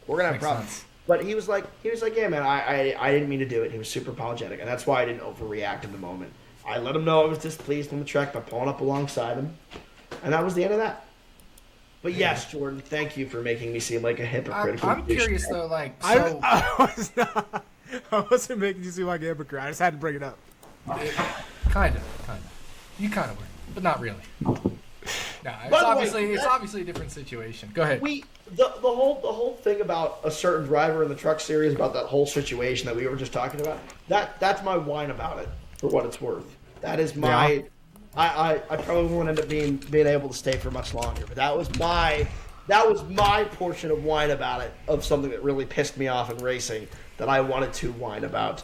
We're going to have a problem. Sense. But he was like, yeah, man, I didn't mean to do it. He was super apologetic, and that's why I didn't overreact in the moment. I let him know I was displeased on the track by pulling up alongside him, and that was the end of that. But yes, Jordan, thank you for making me seem like a hypocrite. I'm curious though, like, so I wasn't making you seem like a hypocrite. I just had to bring it up. Kind of. You kind of were, but not really. No, it's obviously a different situation. Go ahead. The whole thing about a certain driver in the truck series, about that whole situation that we were just talking about, that's my whine about it, for what it's worth. That is my. Yeah. I probably won't end up being able to stay for much longer, but that was my portion of whine about it, of something that really pissed me off in racing that I wanted to whine about.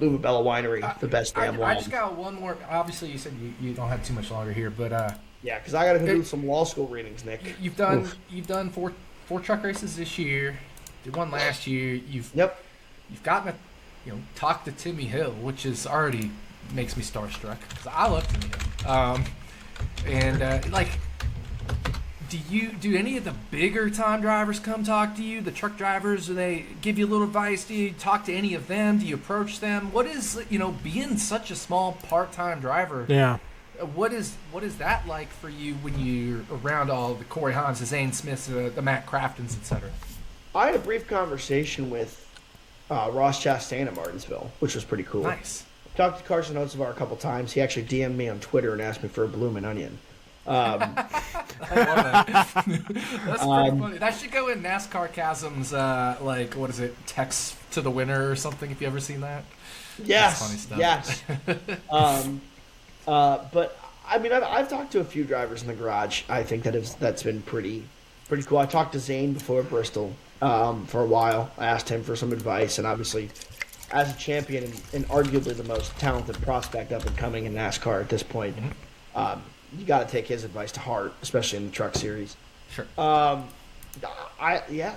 Lubabella Winery, the best damn wine. I just got one more. Obviously, you said you don't have too much longer here, but yeah, because I got to do some law school readings, Nick. You've done four truck races this year. Did one last year. You've gotten talked to Timmy Hill, which is already makes me starstruck because I love Timmy Hill. Do any of the bigger time drivers come talk to you? The truck drivers, do they give you a little advice? Do you talk to any of them? Do you approach them? What is being such a small part-time driver? Yeah. What is that like for you when you're around all the Corey Haans, the Zane Smiths, the Matt Craftons, etc.? I had a brief conversation with Ross Chastain at Martinsville, which was pretty cool. Nice. Talked to Carson Hocevar a couple times. He actually DM'd me on Twitter and asked me for a bloomin' onion. I love that. That's pretty funny. That should go in NASCAR Chasm's, what is it, text to the winner or something, if you ever seen that? Yes. That's funny stuff. Yes. But, I mean, I've talked to a few drivers in the garage. I think that's been pretty cool. I talked to Zane before Bristol for a while. I asked him for some advice, and obviously, as a champion and arguably the most talented prospect up and coming in NASCAR at this point, you got to take his advice to heart, especially in the Truck Series. Sure.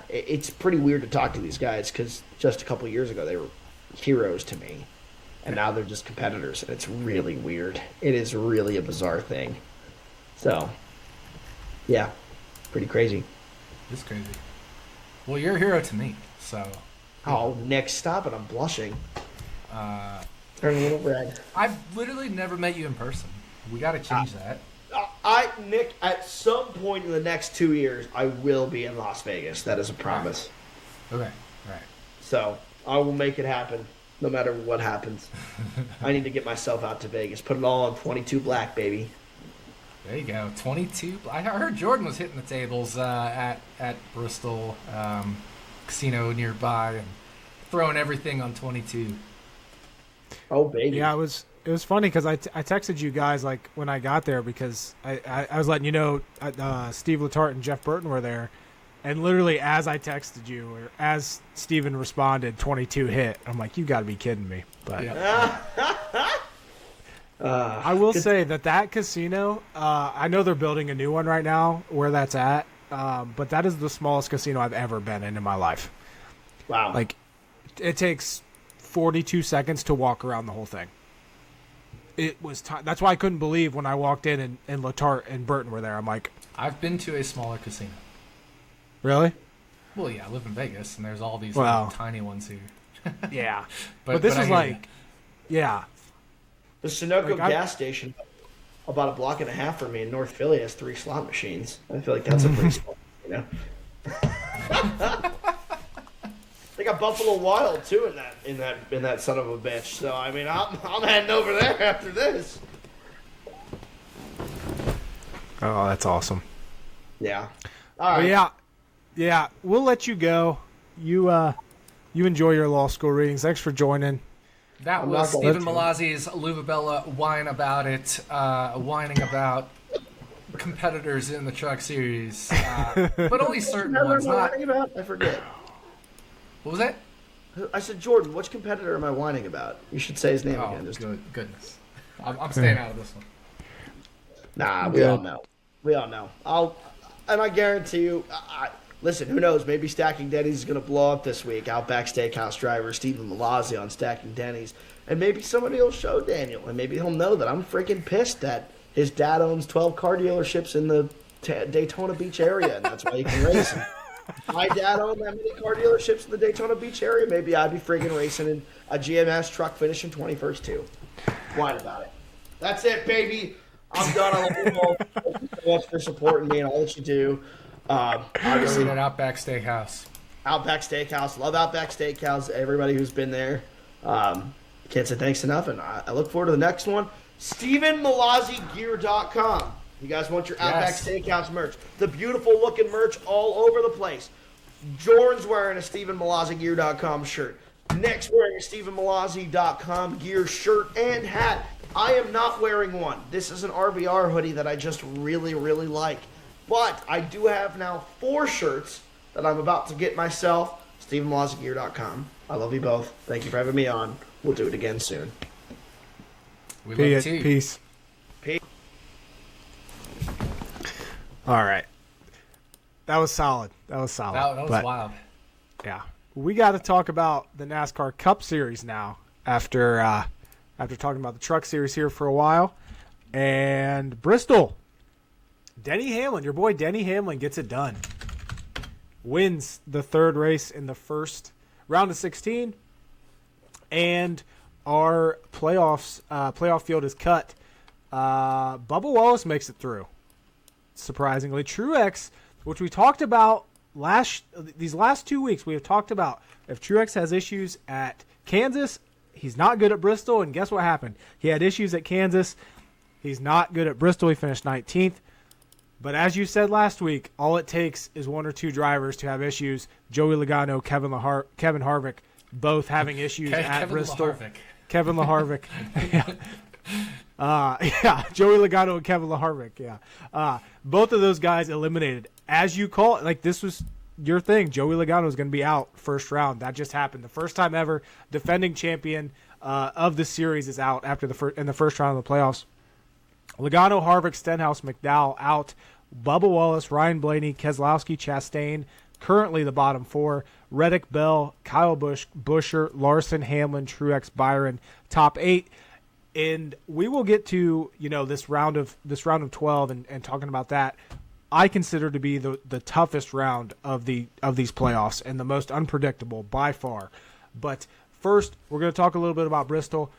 It's pretty weird to talk to these guys because just a couple years ago they were heroes to me, and now they're just competitors, and it's really weird. It is really a bizarre thing. So, yeah, pretty crazy. It's crazy. Well, you're a hero to me, so. Oh, Nick, stop it! I'm blushing. Turn a little red. I've literally never met you in person. We got to change that. Nick, at some point in the next 2 years, I will be in Las Vegas. That is a promise. Okay, right. So I will make it happen, no matter what happens. I need to get myself out to Vegas. Put it all on 22 black, baby. There you go, 22. I heard Jordan was hitting the tables at Bristol Casino nearby and throwing everything on 22. Oh, baby. Yeah, it was funny because I texted you guys like when I got there because I was letting you know Steve Letarte and Jeff Burton were there, and literally as I texted you or as Steven responded, 22 hit. I'm like, you got to be kidding me. But I will say that casino, I know they're building a new one right now where that's at, but that is the smallest casino I've ever been in my life. Wow. Like, it takes 42 seconds to walk around the whole thing. It was that's why I couldn't believe when I walked in and Letarte and Burton were there. I'm like, I've been to a smaller casino. Really? Well, yeah, I live in Vegas, and there's all these tiny ones here. Yeah. but this is like, yeah. The Sunoco gas station, about a block and a half from me in North Philly, has 3 slot machines. I feel like that's a pretty small, They got Buffalo Wild too in that son of a bitch. So I mean, I'm heading over there after this. Oh, that's awesome. Yeah. All right. Well, yeah. We'll let you go. You enjoy your law school readings. Thanks for joining. That was Stephen Mallozzi's RotoBaller whine about it, whining about competitors in the Truck Series, but only certain ones. I forget. What was that? I said, Jordan, which competitor am I whining about? You should say his name again. Goodness. I'm staying out of this one. Nah, we all know. We all know. I guarantee you, listen, who knows? Maybe Stacking Dennys is going to blow up this week. Outback Steakhouse driver Stephen Mallozzi on Stacking Dennys. And maybe somebody will show Daniel, and maybe he'll know that I'm freaking pissed that his dad owns 12 car dealerships in the Daytona Beach area, and that's why he can race. My dad owned that many car dealerships in the Daytona Beach area. Maybe I'd be friggin' racing in a GMS truck finishing 21st too. Whine about it. That's it, baby. I'm done. I love you all. Thank you so much for supporting me and all that you do. Obviously, at Outback Steakhouse. Outback Steakhouse. Love Outback Steakhouse. Everybody who's been there. Can't say thanks enough, and I look forward to the next one. StephenMallozziGear.com. You guys want your Outback Steakhouse merch. The beautiful looking merch all over the place. Jordan's wearing a StephenMallozziGear.com shirt. Nick's wearing a StephenMallozzi.com gear shirt and hat. I am not wearing one. This is an RBR hoodie that I just really, really like. But I do have now 4 shirts that I'm about to get myself. StephenMallozziGear.com. I love you both. Thank you for having me on. We'll do it again soon. We love you too. Peace. All right. That was solid. That was wild. Yeah. We got to talk about the NASCAR Cup Series now after talking about the Truck Series here for a while. And Bristol. Denny Hamlin, your boy Denny Hamlin gets it done. Wins the 3rd race in the first round of 16. And our playoff field is cut. Bubba Wallace makes it through. Surprisingly, Truex, which we talked about these last 2 weeks, we have talked about if Truex has issues at Kansas, he's not good at Bristol, and guess what happened? He had issues at Kansas. He's not good at Bristol. He finished 19th. But as you said last week, all it takes is one or two drivers to have issues. Joey Logano, Kevin Harvick, both having issues at Kevin Bristol. LaHarvick. Kevin LaHarvick. Joey Logano and Kevin LaHarvick. Yeah, both of those guys eliminated. As you call it, like this was your thing. Joey Logano is going to be out first round. That just happened. The first time ever defending champion of the series is out after in the first round of the playoffs. Logano, Harvick, Stenhouse, McDowell out. Bubba Wallace, Ryan Blaney, Keselowski, Chastain, currently the bottom four. Reddick, Bell, Kyle Busch, Buescher, Larson, Hamlin, Truex, Byron, top 8. And we will get to this round of 12 and talking about that. I consider to be the toughest round of these playoffs and the most unpredictable by far. But first, we're going to talk a little bit about Bristol.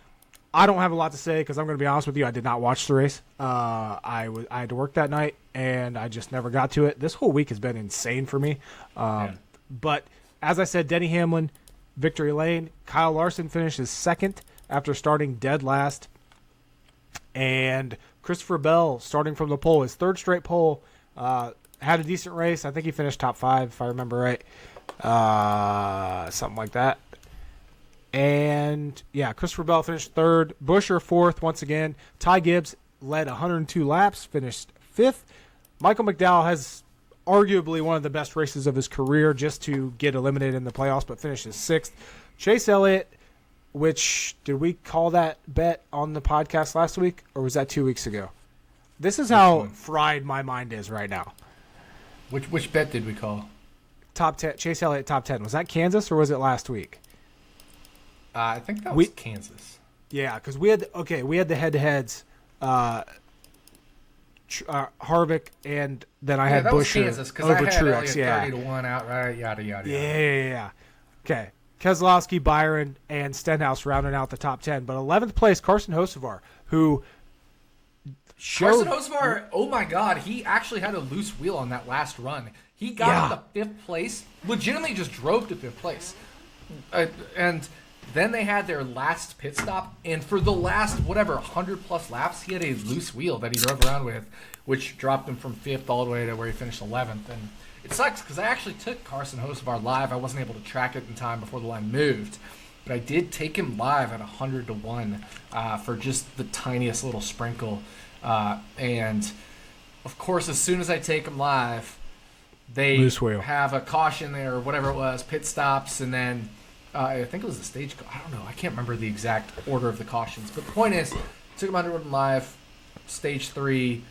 I don't have a lot to say because I'm going to be honest with you. I did not watch the race. I had to work that night, and I just never got to it. This whole week has been insane for me. But as I said, Denny Hamlin, victory lane. Kyle Larson finishes second after starting dead last. And Christopher Bell, starting from the pole, his third straight pole, had a decent race. I think he finished top 5, if I remember right. Something like that. And, yeah, Christopher Bell finished third. Buescher fourth once again. Ty Gibbs led 102 laps, finished fifth. Michael McDowell has arguably one of the best races of his career just to get eliminated in the playoffs, but finishes sixth. Chase Elliott, which, did we call that bet on the podcast last week, or was that 2 weeks ago? This is how fried my mind is right now. Which bet did we call? Top 10, Chase Elliott top 10. Was that Kansas, or was it last week? I think that was Kansas. Yeah, because we had the head-to-heads, Harvick, and then I had Buescher Kansas, over I had Truex. Yeah, 30-1 outright, yada yada. Yeah. Okay, Keselowski, Byron, and Stenhouse rounding out the top 10. But 11th place, Carson Hocevar, who Carson Hocevar, oh my God, he actually had a loose wheel on that last run. He got to 5th place, legitimately just drove to 5th place, and then they had their last pit stop, and for the last, 100-plus laps, he had a loose wheel that he drove around with, which dropped him from 5th all the way to where he finished 11th. And it sucks because I actually took Carson Hocevar live. I wasn't able to track it in time before the line moved, but I did take him live at 100-1 for just the tiniest little sprinkle. And, of course, as soon as I take him live, they have a caution there or whatever it was, pit stops, and then I think it was the stage. I don't know. I can't remember the exact order of the cautions. But the point is, took him under live, stage 3,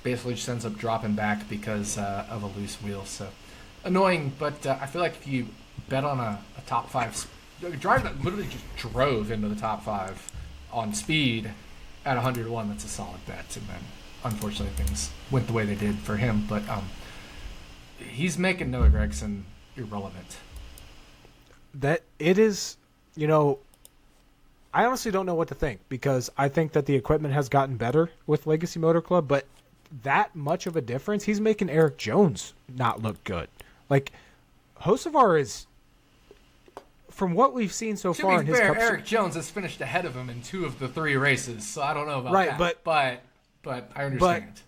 basically just ends up dropping back because of a loose wheel. So annoying, but I feel like if you bet on a top 5, a driver that literally just drove into the top 5 on speed at 101, that's a solid bet. And then, unfortunately, things went the way they did for him. But he's making Noah Gragson irrelevant. That it is, I honestly don't know what to think because I think that the equipment has gotten better with Legacy Motor Club, but that much of a difference, he's making Eric Jones not look good. Like, Hocevar is, from what we've seen so far in his Cup, Eric Jones has finished ahead of him in 2 of the 3 races, so I don't know about that. But I understand.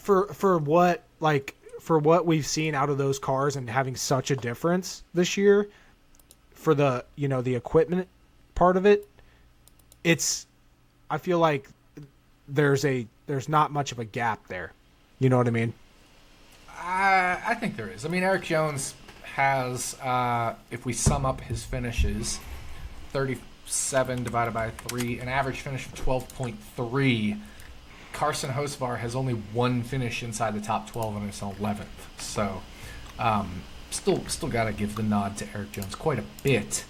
But for what we've seen out of those cars and having such a difference this year, for the the equipment part of it, I feel like there's not much of a gap there. You know what I mean? I think there is. I mean, Eric Jones has, if we sum up his finishes, 37 divided by 3, an average finish of 12.3. Carson Hocevar has only 1 finish inside the top 12 and it's 11th. So, Still got to give the nod to Eric Jones quite a bit.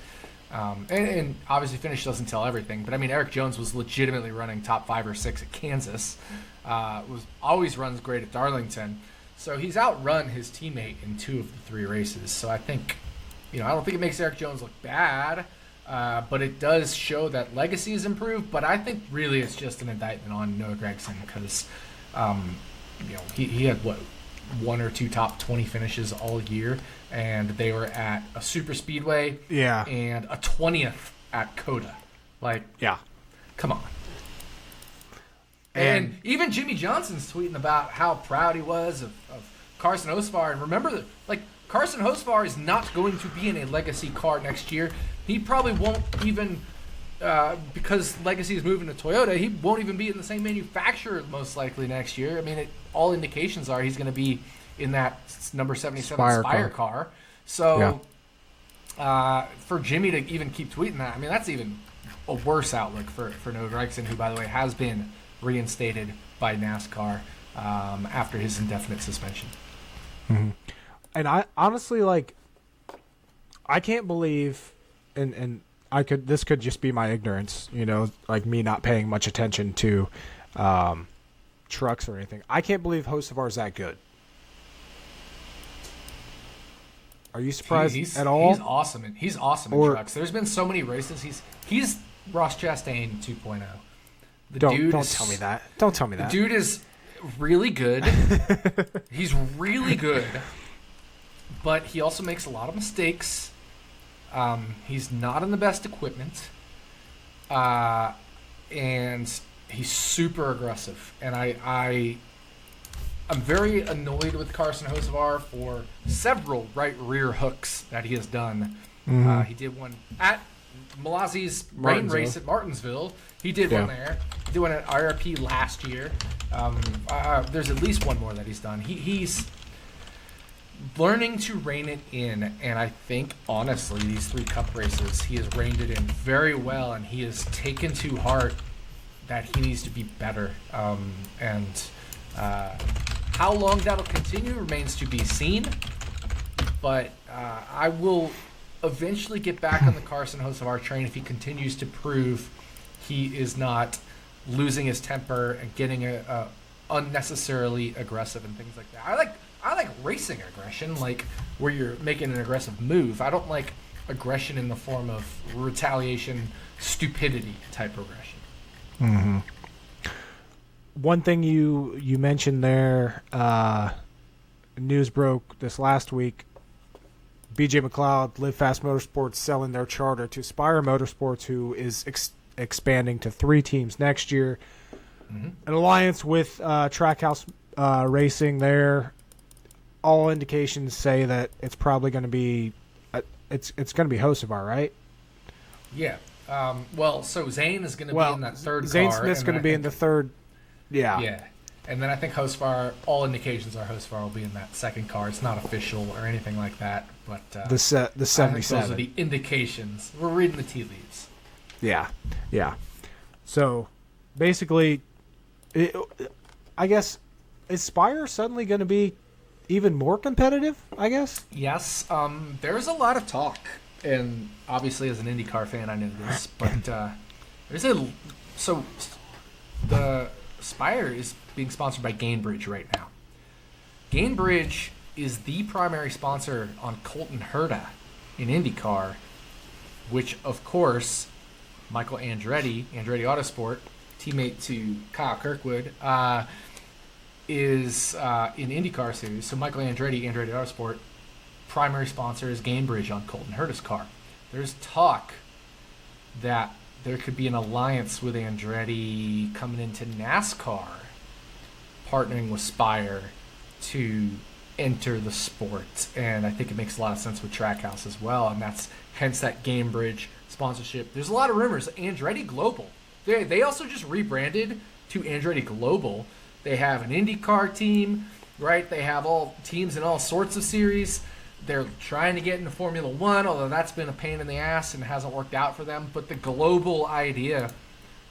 And obviously finish doesn't tell everything, but I mean, Eric Jones was legitimately running top 5 or 6 at Kansas, always runs great at Darlington. So he's outrun his teammate in 2 of the 3 races. So I think, I don't think it makes Eric Jones look bad, but it does show that legacy has improved. But I think really it's just an indictment on Noah Gragson because, he had 1 or 2 top 20 finishes all year. and they were at a super speedway and a 20th at COTA. Like, come on. And even Jimmy Johnson's tweeting about how proud he was of Carson Hocevar. And remember that, like, Carson Hocevar is not going to be in a Legacy car next year. He probably won't even, because Legacy is moving to Toyota, he won't even be in the same manufacturer most likely next year. I mean, all indications are he's going to be in that number 77 Spire car. So for Jimmy to even keep tweeting that, I mean, that's even a worse outlook for Noah Gragson, who, by the way, has been reinstated by NASCAR after his indefinite suspension. Mm-hmm. And I honestly, like, I can't believe, and this could just be my ignorance, you know, like me not paying much attention to trucks or anything. I can't believe Hocevar is that good. Are you surprised at all? He's awesome in trucks. There's been so many races. He's Ross Chastain 2.0. Don't tell me that. Don't tell me that. The dude is really good. He's really good, but he also makes a lot of mistakes. He's not in the best equipment, and he's super aggressive. And I'm very annoyed with Carson Hocevar for several right rear hooks that he has done. Mm-hmm. He did one at Mallozzi's rain race at Martinsville. He did one there. He did one at IRP last year. There's at least one more that he's done. He's learning to rein it in, and I think, honestly, these 3 Cup races, he has reined it in very well, and he has taken to heart that he needs to be better. How long that'll continue remains to be seen, but I will eventually get back on the Carson Hocevar train if he continues to prove he is not losing his temper and getting unnecessarily aggressive and things like that. I like racing aggression, like where you're making an aggressive move. I don't like aggression in the form of retaliation, stupidity type aggression. Mm-hmm. One thing you mentioned there, news broke this last week. BJ McLeod, Live Fast Motorsports, selling their charter to Spire Motorsports, who is expanding to 3 teams next year. Mm-hmm. An alliance with Trackhouse Racing there. All indications say that it's probably going to be it's going to be Hocevar, right? Yeah. So Zane is going to be in that third car. Zane Smith's going to be in the third. Yeah. Yeah. And then I think Hocevar, all indications are Hocevar will be in that second car. It's not official or anything like that, but the 77. Those are the indications. We're reading the tea leaves. Yeah. So basically, I guess, is Spire suddenly going to be even more competitive, I guess? Yes. There's a lot of talk, and obviously as an IndyCar fan I know this, but the Spire is being sponsored by Gainbridge right now. Gainbridge is the primary sponsor on Colton Herta in IndyCar, which, of course, Michael Andretti Autosport, teammate to Kyle Kirkwood, is in IndyCar series. So Michael Andretti Autosport, primary sponsor is Gainbridge on Colton Herta's car. There's talk that there could be an alliance with Andretti coming into NASCAR, partnering with Spire to enter the sport. And I think it makes a lot of sense with Trackhouse as well, and that's hence that Gainbridge sponsorship. There's a lot of rumors. Andretti Global, they also just rebranded to Andretti Global. They have an IndyCar team, right? They have all teams in all sorts of series. They're trying to get into Formula One, although that's been a pain in the ass and hasn't worked out for them. But the global idea,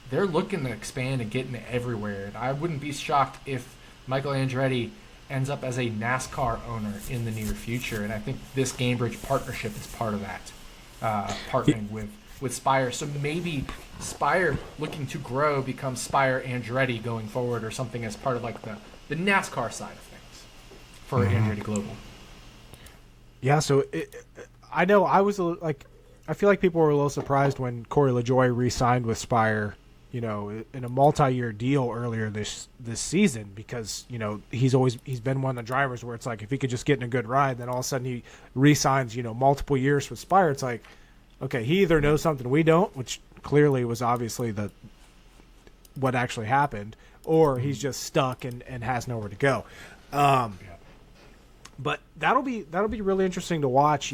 they're looking to expand and get into everywhere. And I wouldn't be shocked if Michael Andretti ends up as a NASCAR owner in the near future. And I think this Gainbridge partnership is part of that, partnering with Spire. So maybe Spire, looking to grow, becomes Spire Andretti going forward, or something as part of like the NASCAR side of things for Andretti Global. Yeah, so I know I was I feel like people were a little surprised when Corey LaJoie re-signed with Spire in a multi-year deal earlier this season because, he's been one of the drivers where it's like if he could just get in a good ride, then all of a sudden he re-signs, multiple years with Spire. It's like, okay, he either knows something we don't, which clearly was obviously what actually happened, or he's just stuck and has nowhere to go. But that'll be really interesting to watch,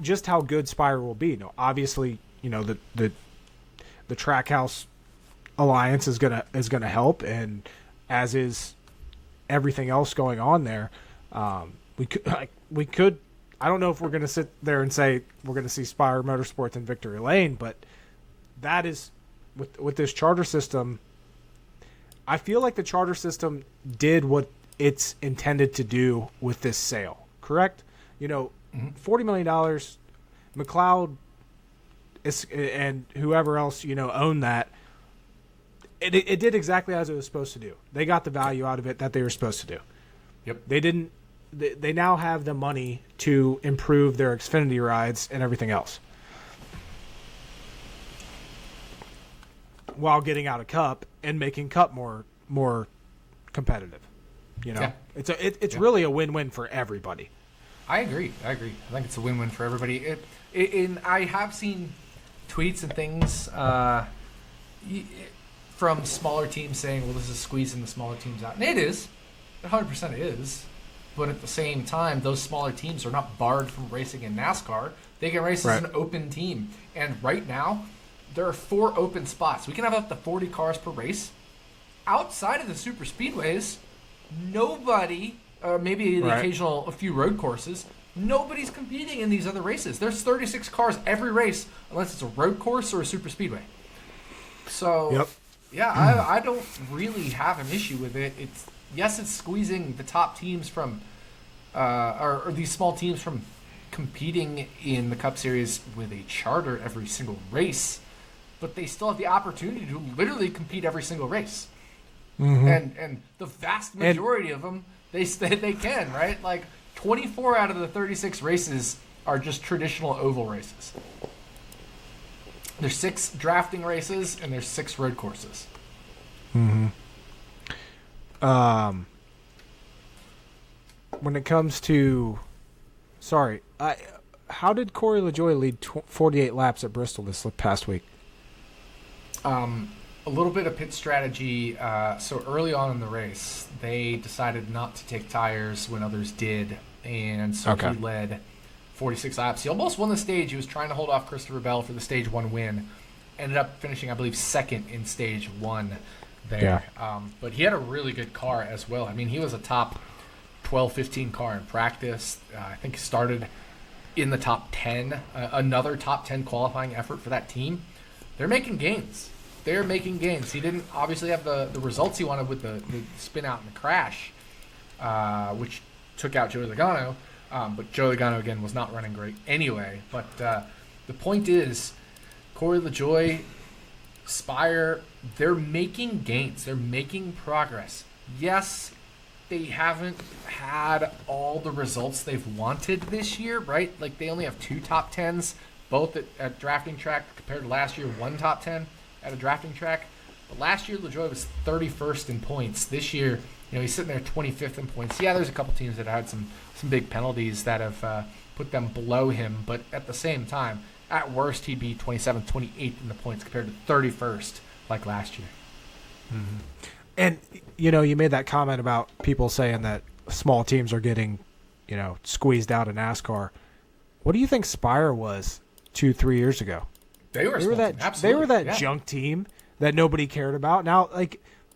just how good Spire will be. Obviously, the Trackhouse alliance is gonna help, and as is everything else going on there. We could I don't know if we're gonna sit there and say we're gonna see Spire Motorsports in Victory Lane, but that is with this charter system. I feel like the charter system did what it's intended to do with this sale. Correct? $40 million. McLeod and whoever else owned that. It did exactly as it was supposed to do. They got the value out of it that they were supposed to do. Yep. They didn't. They now have the money to improve their Xfinity rides and everything else, while getting out of Cup and making Cup more competitive. Yeah. It's really a win-win for everybody. I agree. I think it's a win-win for everybody. And I have seen tweets and things from smaller teams saying, well, this is squeezing the smaller teams out. And it is. 100% it is. But at the same time, those smaller teams are not barred from racing in NASCAR. They can race as an open team. And right now, there are 4 open spots. We can have up to 40 cars per race. Outside of the super speedways, nobody, maybe the occasional a few road courses, nobody's competing in these other races. There's 36 cars every race, unless it's a road course or a super speedway. So, I don't really have an issue with it. It's squeezing the top teams from, or these small teams from competing in the Cup Series with a charter every single race, but they still have the opportunity to literally compete every single race. And the vast majority of them, they can, right? Like 24 out of the 36 races are just traditional oval races. There's 6 drafting races and there's 6 road courses. When it comes to, how did Corey LaJoie lead 48 laps at Bristol this past week? A little bit of pit strategy. So early on in the race, they decided not to take tires when others did, and so he led 46 laps. He almost won the stage. He was trying to hold off Christopher Bell for the Stage 1 win. Ended up finishing, I believe, second in Stage 1 there. But he had a really good car as well. I mean, he was a top 12, 15 car in practice. I think he started in the top 10. Another top 10 qualifying effort for that team. They're making gains. They're making gains. He didn't obviously have the results he wanted with the spin out and the crash, which took out Joey Logano. But Joey Logano, again, was not running great anyway. But the point is, Corey LaJoie, Spire, they're making gains. They're making progress. Yes, they haven't had all the results they've wanted this year, right? Like, they only have 2 top 10s, both at drafting track compared to last year, 1 top 10 at a drafting track. But last year, LaJoie was 31st in points. This year, he's sitting there 25th in points. Yeah, there's a couple teams that had some big penalties that have put them below him. But at the same time, at worst, he'd be 27th, 28th in the points compared to 31st like last year. And, you made that comment about people saying that small teams are getting, squeezed out of NASCAR. What do you think Spire was 2-3 years ago? They were that junk team that nobody cared about. Now,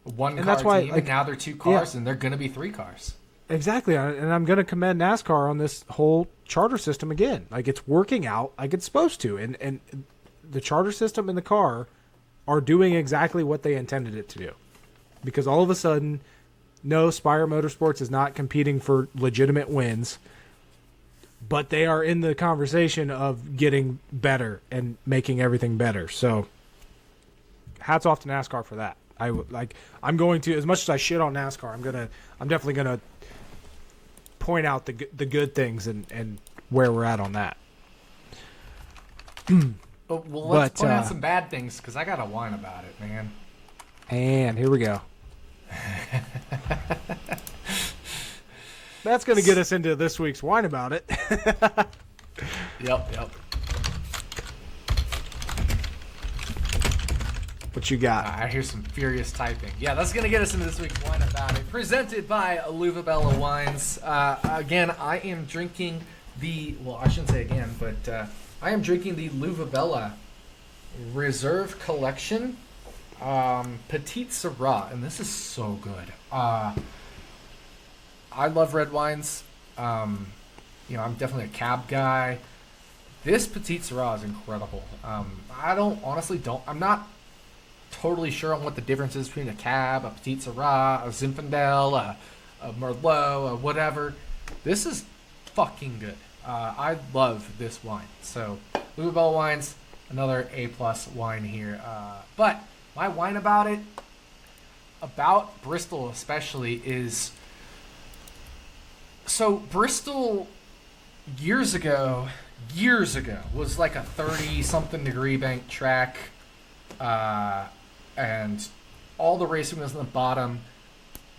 one car team, and now they're 2 cars, and they're going to be 3 cars. Exactly, and I'm going to commend NASCAR on this whole charter system again. It's working out like it's supposed to, and the charter system and the car are doing exactly what they intended it to do. Because all of a sudden, no, Spire Motorsports is not competing for legitimate wins, but they are in the conversation of getting better and making everything better. So, hats off to NASCAR for that. I'm going to, as much as I shit on NASCAR, I'm definitely gonna point out the good things and where we're at on that. Let's point out some bad things, because I got to whine about it, man. And here we go. That's going to get us into this week's Wine About It. Yep. What you got? I hear some furious typing. Yeah, that's going to get us into this week's Wine About It, presented by RotoBaller Wines. Again, I am drinking I shouldn't say again, but I am drinking the RotoBaller Reserve Collection Petite Syrah, and this is so good. I love red wines. I'm definitely a cab guy. This Petite Syrah is incredible. I'm not totally sure on what the difference is between a cab, a Petite Syrah, a Zinfandel, a Merlot, a whatever. This is fucking good. I love this wine. So, RotoBaller Wines, another A+ wine here. But my wine about Bristol especially is... So, Bristol years ago, was like a 30-something degree bank track. And all the racing was on the bottom.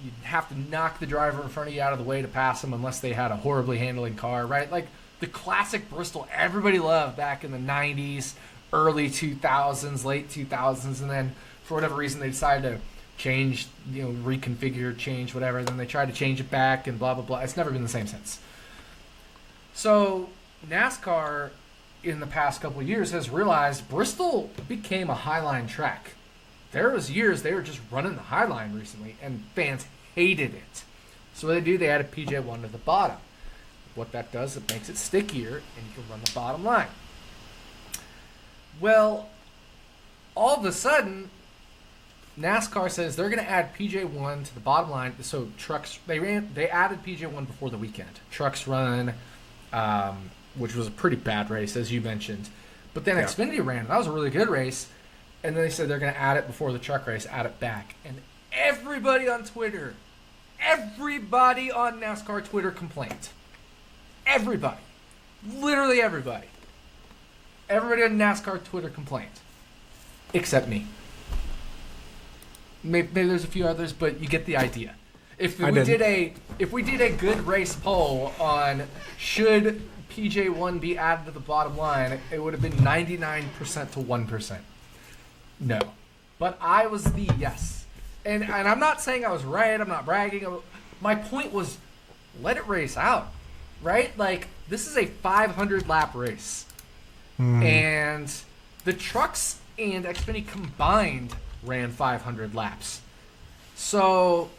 You'd have to knock the driver in front of you out of the way to pass them unless they had a horribly handling car, right? Like the classic Bristol everybody loved back in the 90s, early 2000s, late 2000s, and then for whatever reason they decided to change, reconfigure, change, whatever. Then they tried to change it back and blah, blah, blah. It's never been the same since. So NASCAR in the past couple of years has realized Bristol became a highline track. There was years they were just running the highline recently, and fans hated it. So what they do, they added PJ1 to the bottom. What that does, it makes it stickier, and you can run the bottom line. Well, all of a sudden, NASCAR says they're going to add PJ1 to the bottom line. So trucks, they added PJ1 before the weekend. Trucks run, which was a pretty bad race, as you mentioned. But then Xfinity ran. That was a really good race. And then they said they're going to add it before the truck race, add it back. And everybody on Twitter, everybody on NASCAR Twitter complained. Everybody. Literally everybody. Everybody on NASCAR Twitter complained. Except me. Maybe there's a few others, but you get the idea. If we did a good race poll on should PJ1 be added to the bottom line, it would have been 99% to 1%. No. But I was the yes. And I'm not saying I was right. I'm not bragging. My point was, let it race out. Right? Like, this is a 500-lap race. And the trucks and Xfinity combined ran 500 laps. So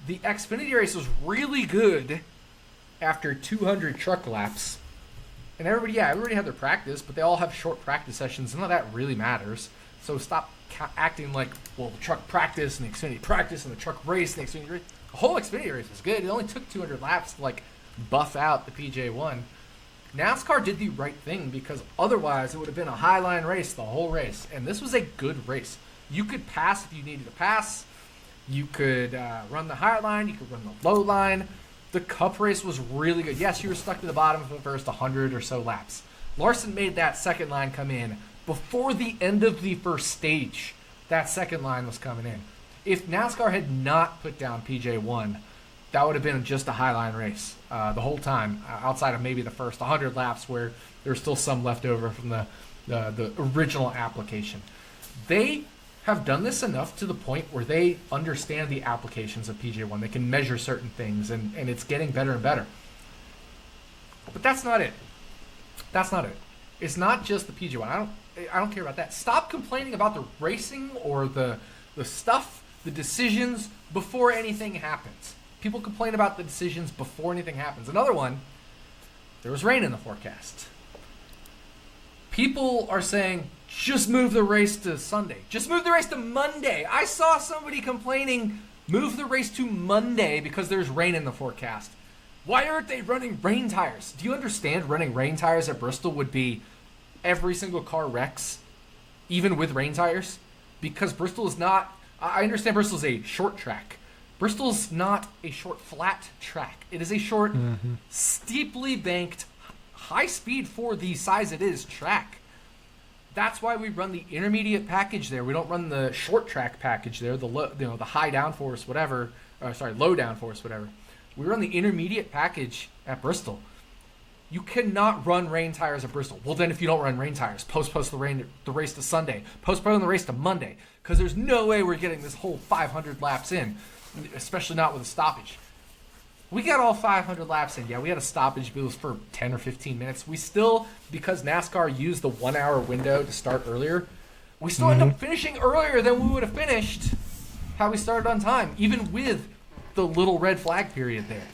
the Xfinity race was really good after 200 truck laps. And everybody had their practice, but they all have short practice sessions. None of that really matters. So stop acting like, well, the truck practice and the Xfinity practice and the truck race and the Xfinity race. The whole Xfinity race was good. It only took 200 laps to, buff out the PJ1. NASCAR did the right thing because otherwise it would have been a highline race the whole race. And this was a good race. You could pass if you needed to pass. You could run the high line. You could run the low line. The Cup race was really good. Yes, you were stuck to the bottom for the first 100 or so laps. Larson made that second line come in before the end of the first stage. That second line was coming in. If NASCAR had not put down PJ1, that would have been just a highline race the whole time, outside of maybe the first 100 laps where there's still some left over from the original application. They have done this enough to the point where they understand the applications of PJ1. They can measure certain things, and it's getting better and better. But that's not it. That's not it. It's not just the PJ1. I don't care about that. Stop complaining about the racing or the stuff, the decisions before anything happens. People complain about the decisions before anything happens. Another one, there was rain in the forecast. People are saying, just move the race to Sunday. Just move the race to Monday. I saw somebody complaining, move the race to Monday because there's rain in the forecast. Why aren't they running rain tires? Do you understand running rain tires at Bristol would be every single car wrecks, even with rain tires? Because Bristol is not, I understand Bristol's a short track. Bristol's not a short, flat track. It is a short, steeply banked, high speed for the size it is track. That's why we run the intermediate package there. We don't run the short track package there, the the high downforce, whatever. Low downforce, whatever. We run the intermediate package at Bristol. You cannot run rain tires at Bristol. Well, then if you don't run rain tires, postpone the race to Sunday, postpone the race to Monday, because there's no way we're getting this whole 500 laps in, especially not with a stoppage. We got all 500 laps in. Yeah, we had a stoppage, but it was for 10 or 15 minutes. We still, because NASCAR used the 1 hour window to start earlier, we still end up finishing earlier than we would have finished had we started on time, even with the little red flag period there.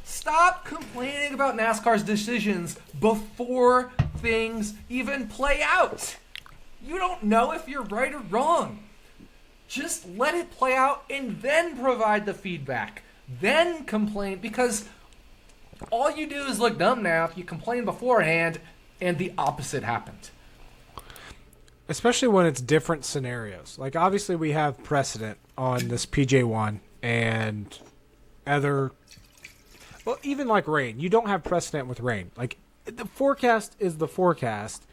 Stop complaining about NASCAR's decisions before things even play out. You don't know if you're right or wrong. Just let it play out and then provide the feedback. Then complain, because all you do is look dumb now if you complain beforehand and the opposite happened. Especially when it's different scenarios. Like, obviously we have precedent on this PJ1 and other... Well, even like rain. You don't have precedent with rain. Like, the forecast is the forecast,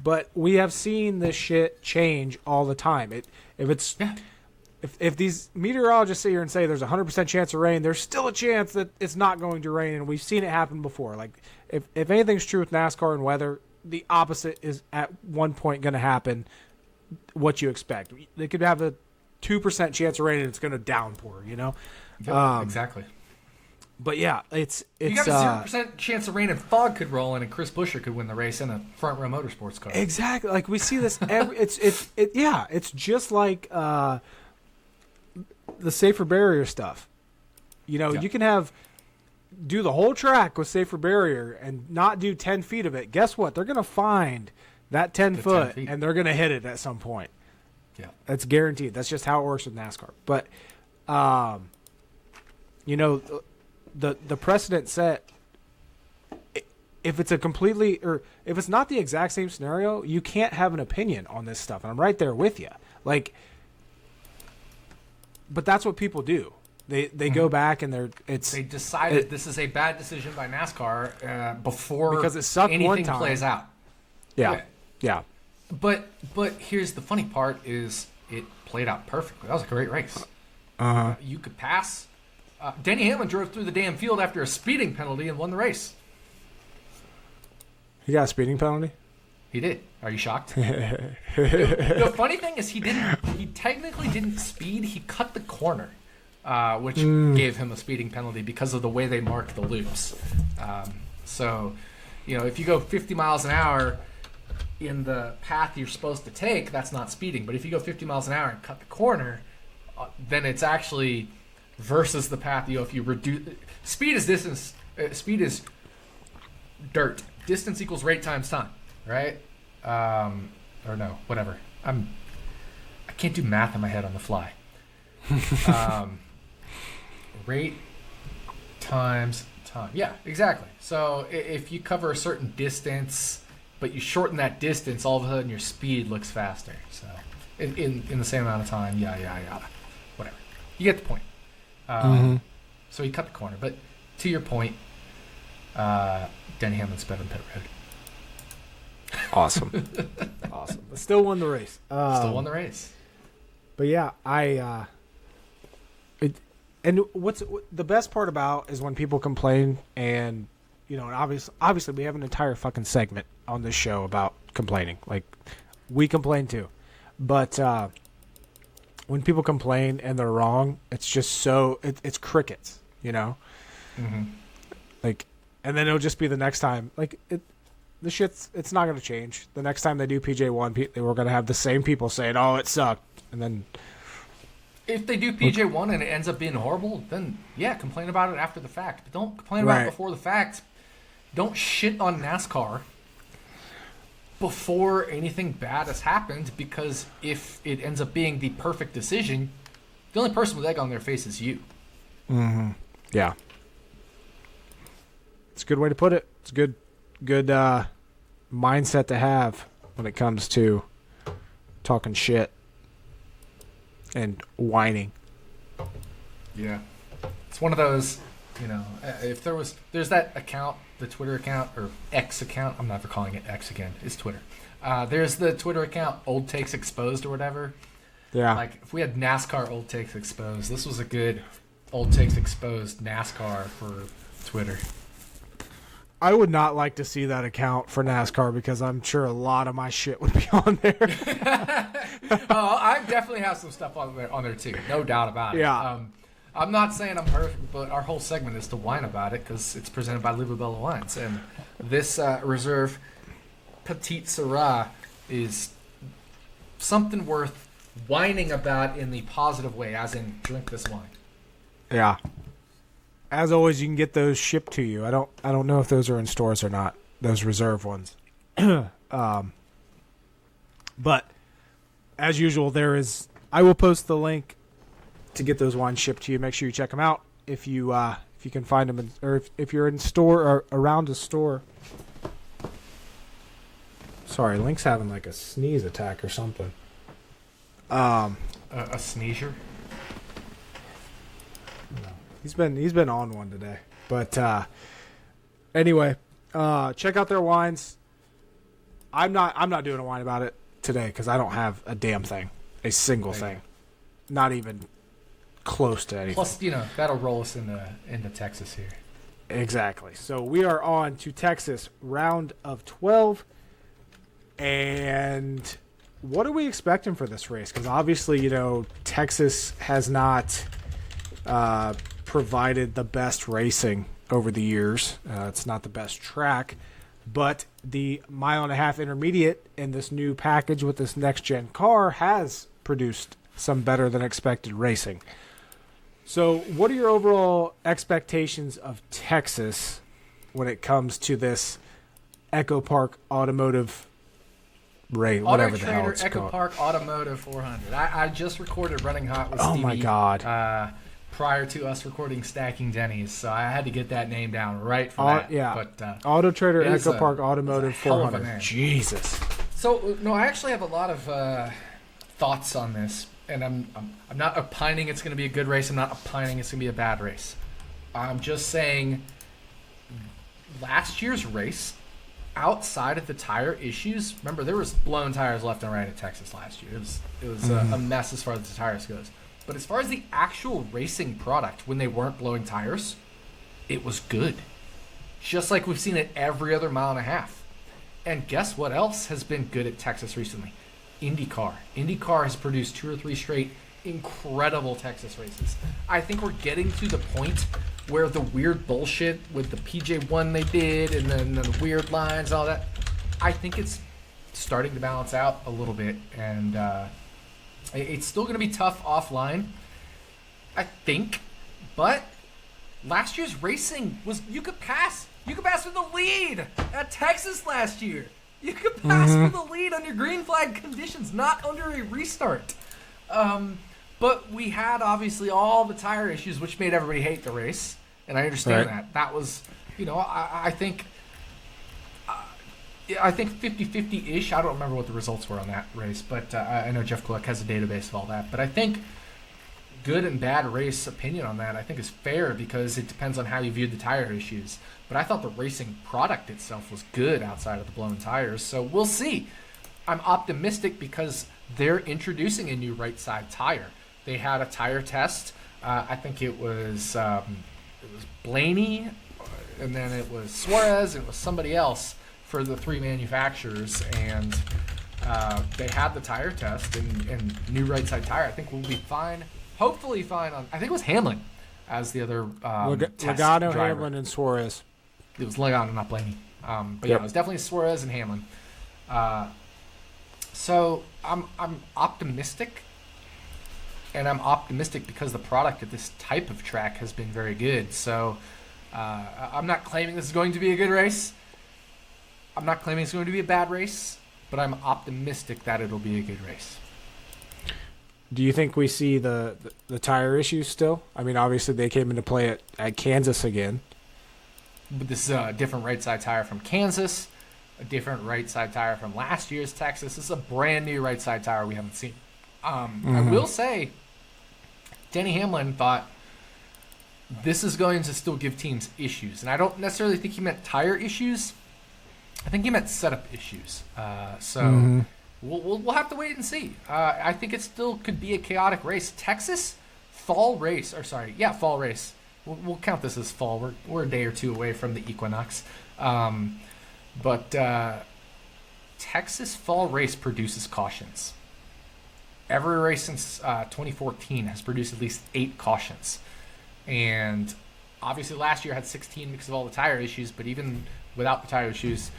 but we have seen this shit change all the time. If these meteorologists sit here and say there's a 100% chance of rain, there's still a chance that it's not going to rain, and we've seen it happen before. Like, if anything's true with NASCAR and weather, the opposite is at one point going to happen, what you expect. They could have a 2% chance of rain and it's going to downpour, you know? Yep, exactly. But yeah, it's you got a 0% chance of rain and fog could roll in, and Chris Buescher could win the race in a front row motorsports car. Exactly. Like, we see this every. It's just like the safer barrier stuff. You know, you can do the whole track with safer barrier and not do 10 feet of it. Guess what? They're going to find that 10 foot and they're going to hit it at some point. Yeah, that's guaranteed. That's just how it works with NASCAR. But, you know. The precedent set, if it's if it's not the exact same scenario, you can't have an opinion on this stuff. And I'm right there with you. Like, but that's what people do. They go back and they decided this is a bad decision by NASCAR before because it sucked anything one time. Plays out. Yeah. But here's the funny part is it played out perfectly. That was a great race. You could pass. Denny Hamlin drove through the damn field after a speeding penalty and won the race. He got a speeding penalty? He did. Are you shocked? The funny thing is he technically didn't speed. He cut the corner, which gave him a speeding penalty because of the way they mark the loops. So, you know, if you go 50 miles an hour in the path you're supposed to take, that's not speeding. But if you go 50 miles an hour and cut the corner, then it's actually... versus the path, you know, if you reduce speed is distance, speed is dirt. Distance equals rate times time, right? Or no, whatever. I can't do math in my head on the fly. Rate times time. Yeah, exactly. So if you cover a certain distance, but you shorten that distance, all of a sudden your speed looks faster. So in the same amount of time, yada. Whatever. You get the point. So he cut the corner. But to your point, Denny Hamlin sped on pit road. Awesome. But still won the race. But yeah, and what's the best part about is when people complain, and you know, and obviously we have an entire fucking segment on this show about complaining. Like, we complain too, but when people complain and they're wrong, it's just it's crickets, you know? Like, and then it'll just be the next time. Like, it's not going to change. The next time they do PJ1, we're going to have the same people saying, oh, it sucked. And then... if they do PJ1 and it ends up being horrible, then, yeah, complain about it after the fact. But don't complain about it before the fact. Don't shit on NASCAR before anything bad has happened, because if it ends up being the perfect decision, the only person with egg on their face is you. Yeah. It's a good way to put it. It's a good mindset to have when it comes to talking shit and whining. Yeah. It's one of those, you know, if there's that account the Twitter account, or X account. I'm never calling it X again. It's Twitter. There's the Twitter account, Old Takes Exposed or whatever. Yeah. Like, if we had NASCAR Old Takes Exposed, this was a good Old Takes Exposed NASCAR for Twitter. I would not like to see that account for NASCAR because I'm sure a lot of my shit would be on there. I definitely have some stuff on there too, no doubt about it. Yeah. I'm not saying I'm perfect, but our whole segment is to whine about it because it's presented by Livabella Wines, and this Reserve Petite Syrah is something worth whining about in the positive way, as in drink this wine. Yeah. As always, you can get those shipped to you. I don't know if those are in stores or not, those reserve ones. But as usual, I will post the link to get those wines shipped to you. Make sure you check them out if you can find them, or if you're in store or around a store. Sorry, Link's having like a sneeze attack or something. A sneezer? He's been on one today. But anyway, check out their wines. I'm not doing a wine about it today because I don't have a damn thing, a single thing, not even close to anything. Plus, that'll roll us into Texas here. Exactly. So we are on to Texas, round of 12, and what are we expecting for this race? Because obviously, Texas has not provided the best racing over the years. It's not the best track, but the 1.5 mile intermediate in this new package with this next-gen car has produced some better than expected racing. So what are your overall expectations of Texas when it comes to this EchoPark Automotive race, whatever the hell it's called? EchoPark Automotive 400. I just recorded Running Hot with Stevie. Oh my God. Prior to us recording Stacking Dennys, so I had to get that name down right for that. Yeah. But Autotrader EchoPark Automotive 400. Jesus. So no, I actually have a lot of thoughts on this, and I'm not opining it's going to be a good race. I'm not opining it's going to be a bad race. I'm just saying last year's race, outside of the tire issues, remember there was blown tires left and right at Texas last year. It was a mess as far as the tires goes. But as far as the actual racing product, when they weren't blowing tires, it was good. Just like we've seen it every other 1.5 miles. And guess what else has been good at Texas recently? IndyCar. IndyCar has produced 2 or 3 straight incredible Texas races. I think we're getting to the point where the weird bullshit with the PJ1 they did and then the weird lines and all that, I think it's starting to balance out a little bit. And it's still going to be tough offline, I think. But last year's racing was you could pass for the lead at Texas last year. You could pass for the lead under green flag conditions, not under a restart. But we had obviously all the tire issues, which made everybody hate the race, and I understand that. That was, I think 50-50-ish. I don't remember what the results were on that race, but I know Jeff Gluck has a database of all that. But I think good and bad race opinion on that, I think, is fair because it depends on how you viewed the tire issues. But I thought the racing product itself was good outside of the blown tires, so we'll see. I'm optimistic because they're introducing a new right side tire. They had a tire test. I think it was Blaney, and then it was Suarez, and it was somebody else for the 3 manufacturers, and they had the tire test and new right side tire. I think we'll be fine, hopefully fine on. I think it was Hamlin as the other test Logano, driver. Hamlin, and Suarez. It was Logano, not Blaney. But yeah, it was definitely Suarez and Hamlin. So I'm optimistic, and I'm optimistic because the product at this type of track has been very good. So I'm not claiming this is going to be a good race. I'm not claiming it's going to be a bad race, but I'm optimistic that it'll be a good race. Do you think we see the tire issues still? I mean, obviously they came into play at Kansas again. But this is a different right side tire from Kansas, a different right side tire from last year's Texas. This is a brand new right side tire we haven't seen. I will say, Denny Hamlin thought this is going to still give teams issues. And I don't necessarily think he meant tire issues. I think he meant setup issues. So we'll have to wait and see. I think it still could be a chaotic race. Texas, fall race. We'll count this as fall. We're a day or two away from the equinox. But Texas fall race produces cautions. Every race since 2014 has produced at least 8 cautions. And obviously last year had 16 because of all the tire issues, but even without the tire issues,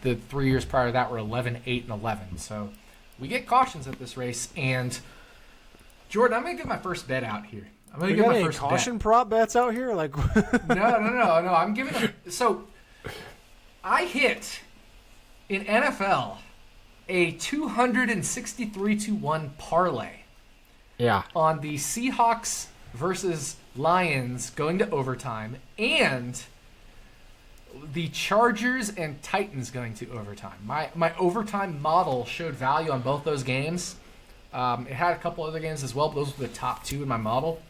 the 3 years prior to that were 11, 8, and 11. So we get cautions at this race. And Jordan, I'm going to get my first bet out here. I'm going to get my first caution prop bets out here? Like No. I'm giving them. So I hit in NFL a 263-1 parlay. Yeah. On the Seahawks versus Lions going to overtime and the Chargers and Titans going to overtime. My overtime model showed value on both those games. It had a couple other games as well, but those were the top 2 in my model.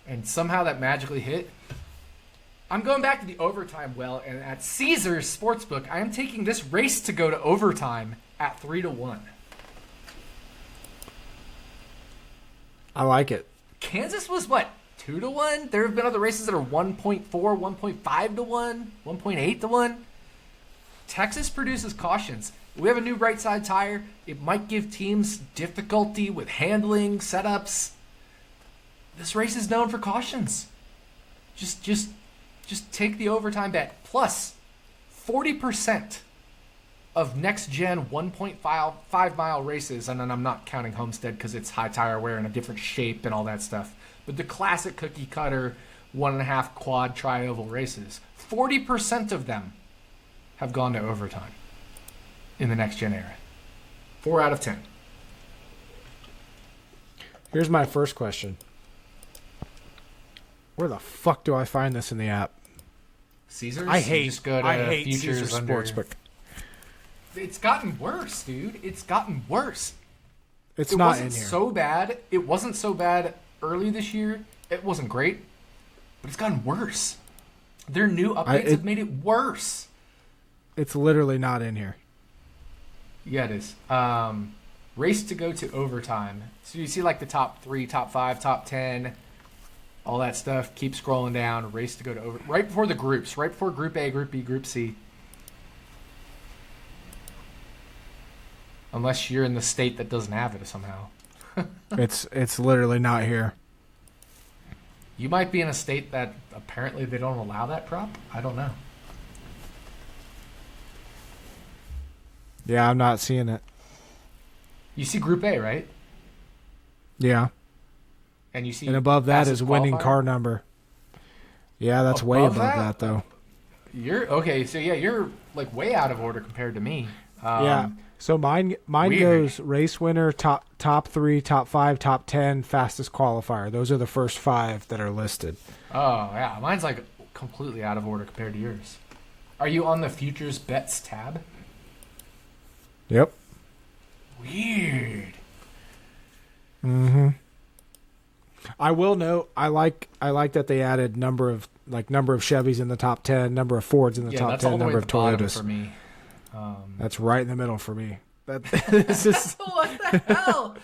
And somehow that magically hit. I'm going back to the overtime well, and at Caesars Sportsbook, I am taking this race to go to overtime at 3-1. I like it. Kansas was what, 2-1? There have been other races that are 1.4, 1.5 to 1, 1.8 to 1. Texas produces cautions. We have a new right side tire. It might give teams difficulty with handling, setups. This race is known for cautions. Just take the overtime bet. Plus, 40% of next-gen 1.5 mile races, and then I'm not counting Homestead because it's high tire wear and a different shape and all that stuff, but the classic cookie cutter 1.5 quad tri-oval races, 40% of them have gone to overtime in the next-gen era. 4 out of 10. Here's my first question. Where the fuck do I find this in the app? Caesars? I hate Futures Caesars Sportsbook. It's gotten worse, dude. It's gotten worse. It not in here. So bad. It wasn't so bad early this year. It wasn't great, but it's gotten worse. Their new updates have made it worse. It's literally not in here. Yeah, it is. Race to go to overtime. So you see like the top 3, top 5, top 10, all that stuff. Keep scrolling down. Race to go to over. Right before the groups. Right before Group A, Group B, Group C. Unless you're in the state that doesn't have it somehow. It's literally not here. You might be in a state that apparently they don't allow that prop. I don't know. Yeah, I'm not seeing it. You see Group A, right? Yeah. And you see, and above that is winning qualifier? car number. Yeah, that's way above that though. You're okay. So yeah, you're like way out of order compared to me. Yeah. So mine goes race winner, top 3, top 5, top 10, fastest qualifier. Those are the first 5 that are listed. Oh yeah, mine's like completely out of order compared to yours. Are you on the futures bets tab? Yep. Weird. Mm-hmm. I will note I like that they added number of Chevys in the top 10, number of Fords in the top 10, number of Toyotas. For me. That's right in the middle for me. This is what the hell?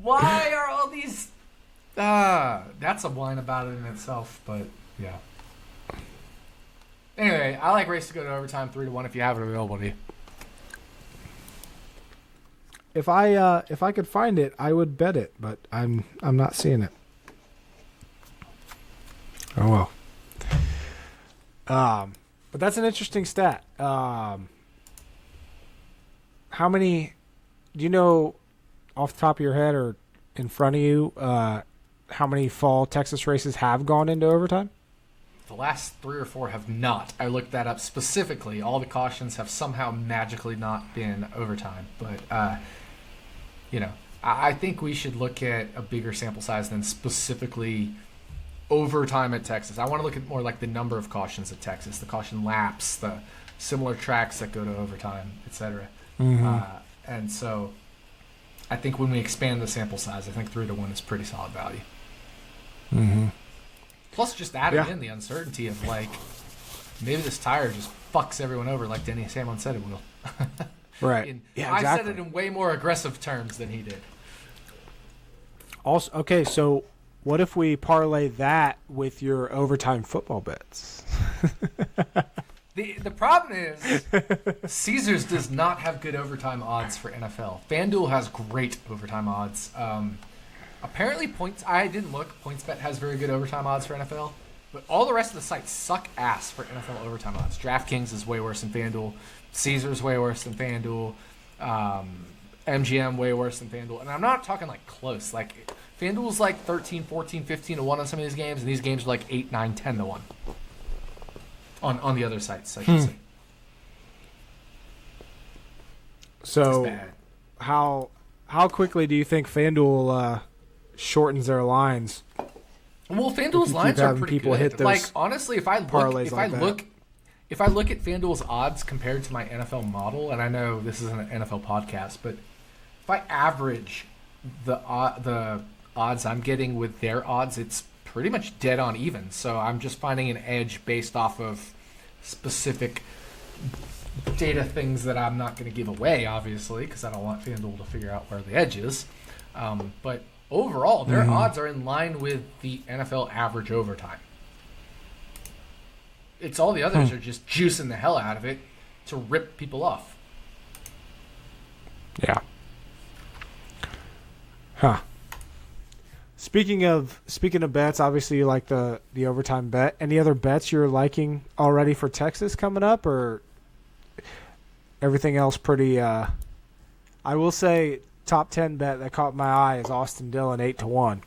Why are all these? That's a whine about it in itself, but yeah. Anyway, I like race to go to overtime 3-1 if you have it available to you. If I could find it, I would bet it, but I'm not seeing it. Oh well. But that's an interesting stat. How many? Do you know off the top of your head or in front of you how many fall Texas races have gone into overtime? The last 3 or 4 have not. I looked that up specifically. All the cautions have somehow magically not been overtime. But, I think we should look at a bigger sample size than specifically overtime at Texas. I want to look at more like the number of cautions at Texas, the caution laps, the similar tracks that go to overtime, etc. Mm-hmm. And so I think when we expand the sample size, I think 3-1 is pretty solid value. Mm-hmm. Plus, just adding in the uncertainty of, like, maybe this tire just fucks everyone over like Denny Hamlin said it will. Right. I said it in way more aggressive terms than he did. Also, okay, so what if we parlay that with your overtime football bets? The problem is Caesars does not have good overtime odds for NFL. FanDuel has great overtime odds. Apparently, I didn't look. PointsBet has very good overtime odds for NFL. But all the rest of the sites suck ass for NFL overtime odds. DraftKings is way worse than FanDuel. Caesars way worse than FanDuel. MGM way worse than FanDuel. And I'm not talking like close. Like FanDuel's like 13, 14, 15 to 1 on some of these games, and these games are like 8, 9, 10 to 1. On the other sites, I should say. So how quickly do you think FanDuel shortens their lines? Well, FanDuel's lines are pretty good. Hit those like honestly, if I look at FanDuel's odds compared to my NFL model, and I know this is an NFL podcast, but if I average the odds I'm getting with their odds, it's pretty much dead on even. So I'm just finding an edge based off of specific data things that I'm not going to give away, obviously, because I don't want FanDuel to figure out where the edge is. But overall, their odds are in line with the NFL average overtime. It's all the others are just juicing the hell out of it to rip people off. Yeah. Huh. Speaking of bets, obviously you like the overtime bet. Any other bets you're liking already for Texas coming up, or everything else pretty? I will say top 10 bet that caught my eye is Austin Dillon 8-1.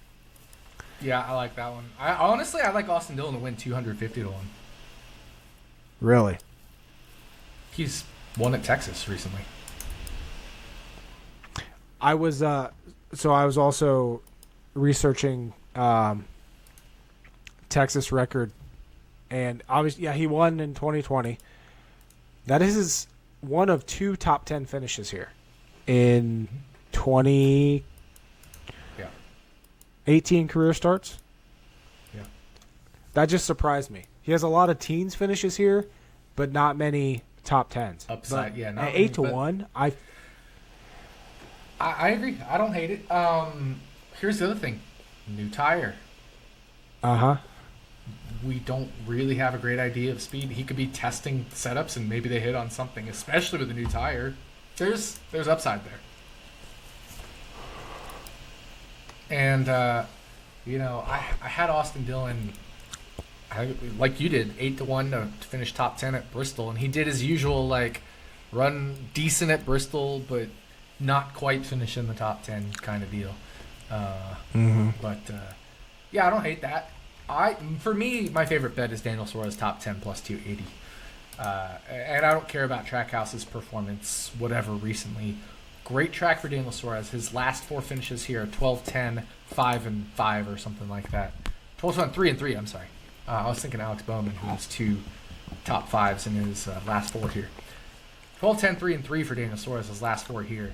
Yeah, I like that one. I like Austin Dillon to win 250 to 1. Really? He's won at Texas recently. I was also researching Texas record, and obviously, he won in 2020. That is one of 2 top 10 finishes here in 2018 career starts. Yeah, that just surprised me. He has a lot of teens finishes here, but not many top 10s. Upside, but yeah. Not at 8-1, I agree. I don't hate it. Here's the other thing. New tire. Uh-huh. We don't really have a great idea of speed. He could be testing setups and maybe they hit on something, especially with a new tire. There's upside there. And, I had Austin Dillon, like you did, 8-1 to finish top 10 at Bristol. And he did his usual, like, run decent at Bristol, but not quite finish in the top 10 kind of deal. But I don't hate that. For me, my favorite bet is Daniel Suarez top 10 plus 280. And I don't care about Trackhouse's performance, whatever, recently. Great track for Daniel Suarez. His last 4 finishes here are 12-10, 5-5 or something like that. 12-10, 3-3, I'm sorry. I was thinking Alex Bowman, who has 2 top 5s in his last 4 here. 12-10, 3-3 for Daniel Suarez, his last 4 here.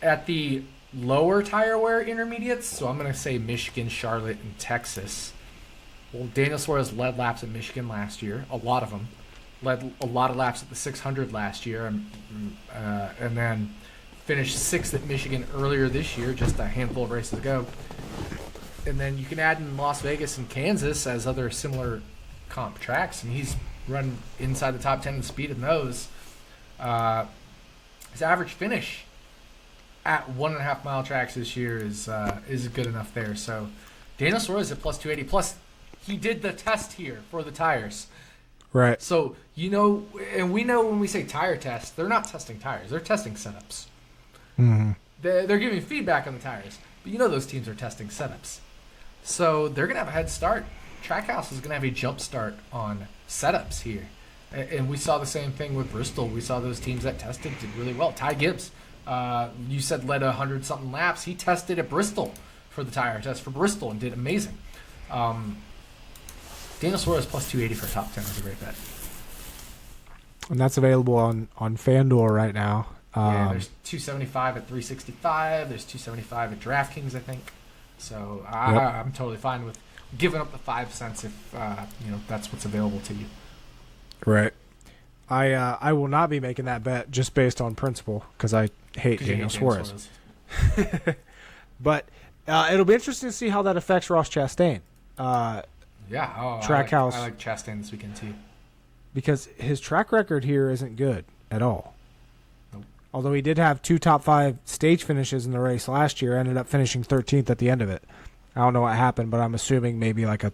At the lower tire wear intermediates, so I'm going to say Michigan, Charlotte, and Texas. Well, Daniel Suarez led laps at Michigan last year, a lot of them. Led a lot of laps at the 600 last year, and then finished 6th at Michigan earlier this year, just a handful of races ago. And then you can add in Las Vegas and Kansas as other similar comp tracks, and he's run inside the top 10 in speed in those. His average finish at 1.5 mile tracks this year is good enough there. So Daniel Suarez at plus 280. Plus, he did the test here for the tires. Right. So, and we know when we say tire test, they're not testing tires. They're testing setups. Mm-hmm. They're giving feedback on the tires. But those teams are testing setups. So they're going to have a head start. Trackhouse is going to have a jump start on setups here. And we saw the same thing with Bristol. We saw those teams that tested did really well. Ty Gibbs, you said led 100-something laps. He tested at Bristol for the tire test for Bristol and did amazing. Daniel Suarez plus 280 for top 10 is a great bet. And that's available on FanDuel right now. There's 275 at 365. There's 275 at DraftKings, I think. So I'm totally fine giving up the 5 cents if that's what's available to you. Right. I will not be making that bet just based on principle because I hate Daniel Suarez. But it'll be interesting to see how that affects Ross Chastain. Trackhouse. I like Chastain this weekend too. Because his track record here isn't good at all. Nope. Although he did have 2 top 5 stage finishes in the race last year, ended up finishing 13th at the end of it. I don't know what happened, but I'm assuming maybe like a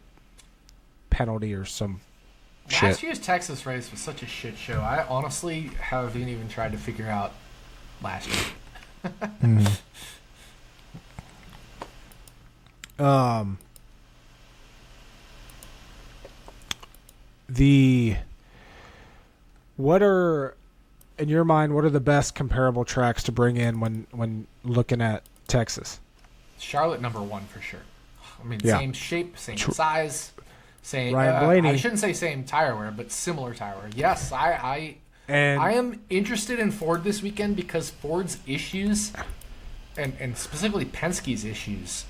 penalty or some shit. Last year's Texas race was such a shit show. I honestly haven't even tried to figure out last year. What are, in your mind, what are the best comparable tracks to bring in when looking at Texas? Charlotte #1 for sure. I mean, Yeah. same shape, same size, same. Ryan Blaney. I shouldn't say same tire wear, but similar tire wear. Yes, I am interested in Ford this weekend because Ford's issues, and specifically Penske's issues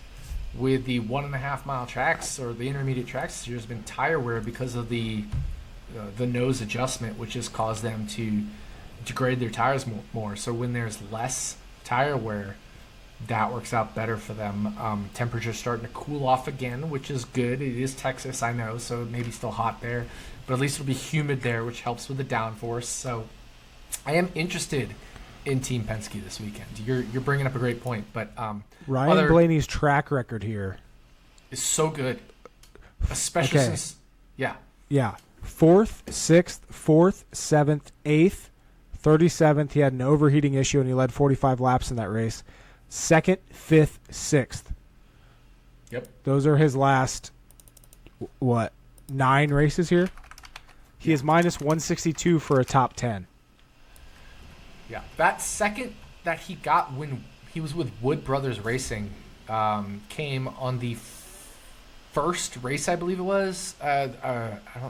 with the 1.5 mile tracks or the intermediate tracks, there's been tire wear because of the nose adjustment, which has caused them to degrade their tires more. So when there's less tire wear, that works out better for them. Temperature's starting to cool off again, which is good. It is Texas, I know, so it may be still hot there, but at least it'll be humid there, which helps with the downforce. So I am interested in Team Penske this weekend. You're bringing up a great point, but Ryan Blaney's track record here is so good, especially since yeah 4th, 6th, 4th, 7th, 8th, 37th. He had an overheating issue and he led 45 laps in that race. 2nd, 5th, 6th. Yep. Those are his last 9 races here. He is minus 162 for a top 10. Yeah, that second that he got when he was with Wood Brothers Racing came on the first race, I believe it was. I don't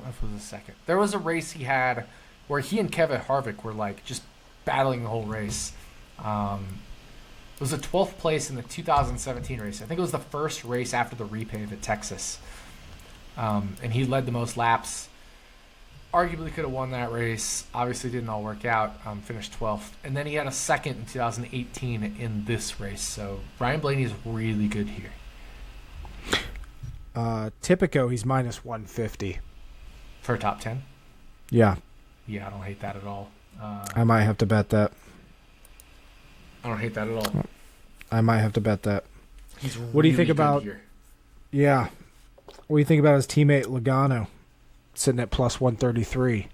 know if it was the second. There was a race he had where he and Kevin Harvick were like just battling the whole race. It was a 12th place in the 2017 race. I think it was the first race after the repave at Texas. And he led the most laps. Arguably could have won that race. Obviously didn't all work out. Finished 12th. And then he had a second in 2018 in this race. So Ryan Blaney is really good here. Typico, he's minus 150. For a top 10? Yeah. Yeah, I don't hate that at all. I might have to bet that. I don't hate that at all. I might have to bet that. He's what do you think about here. Yeah. What do you think about his teammate Logano sitting at plus 133?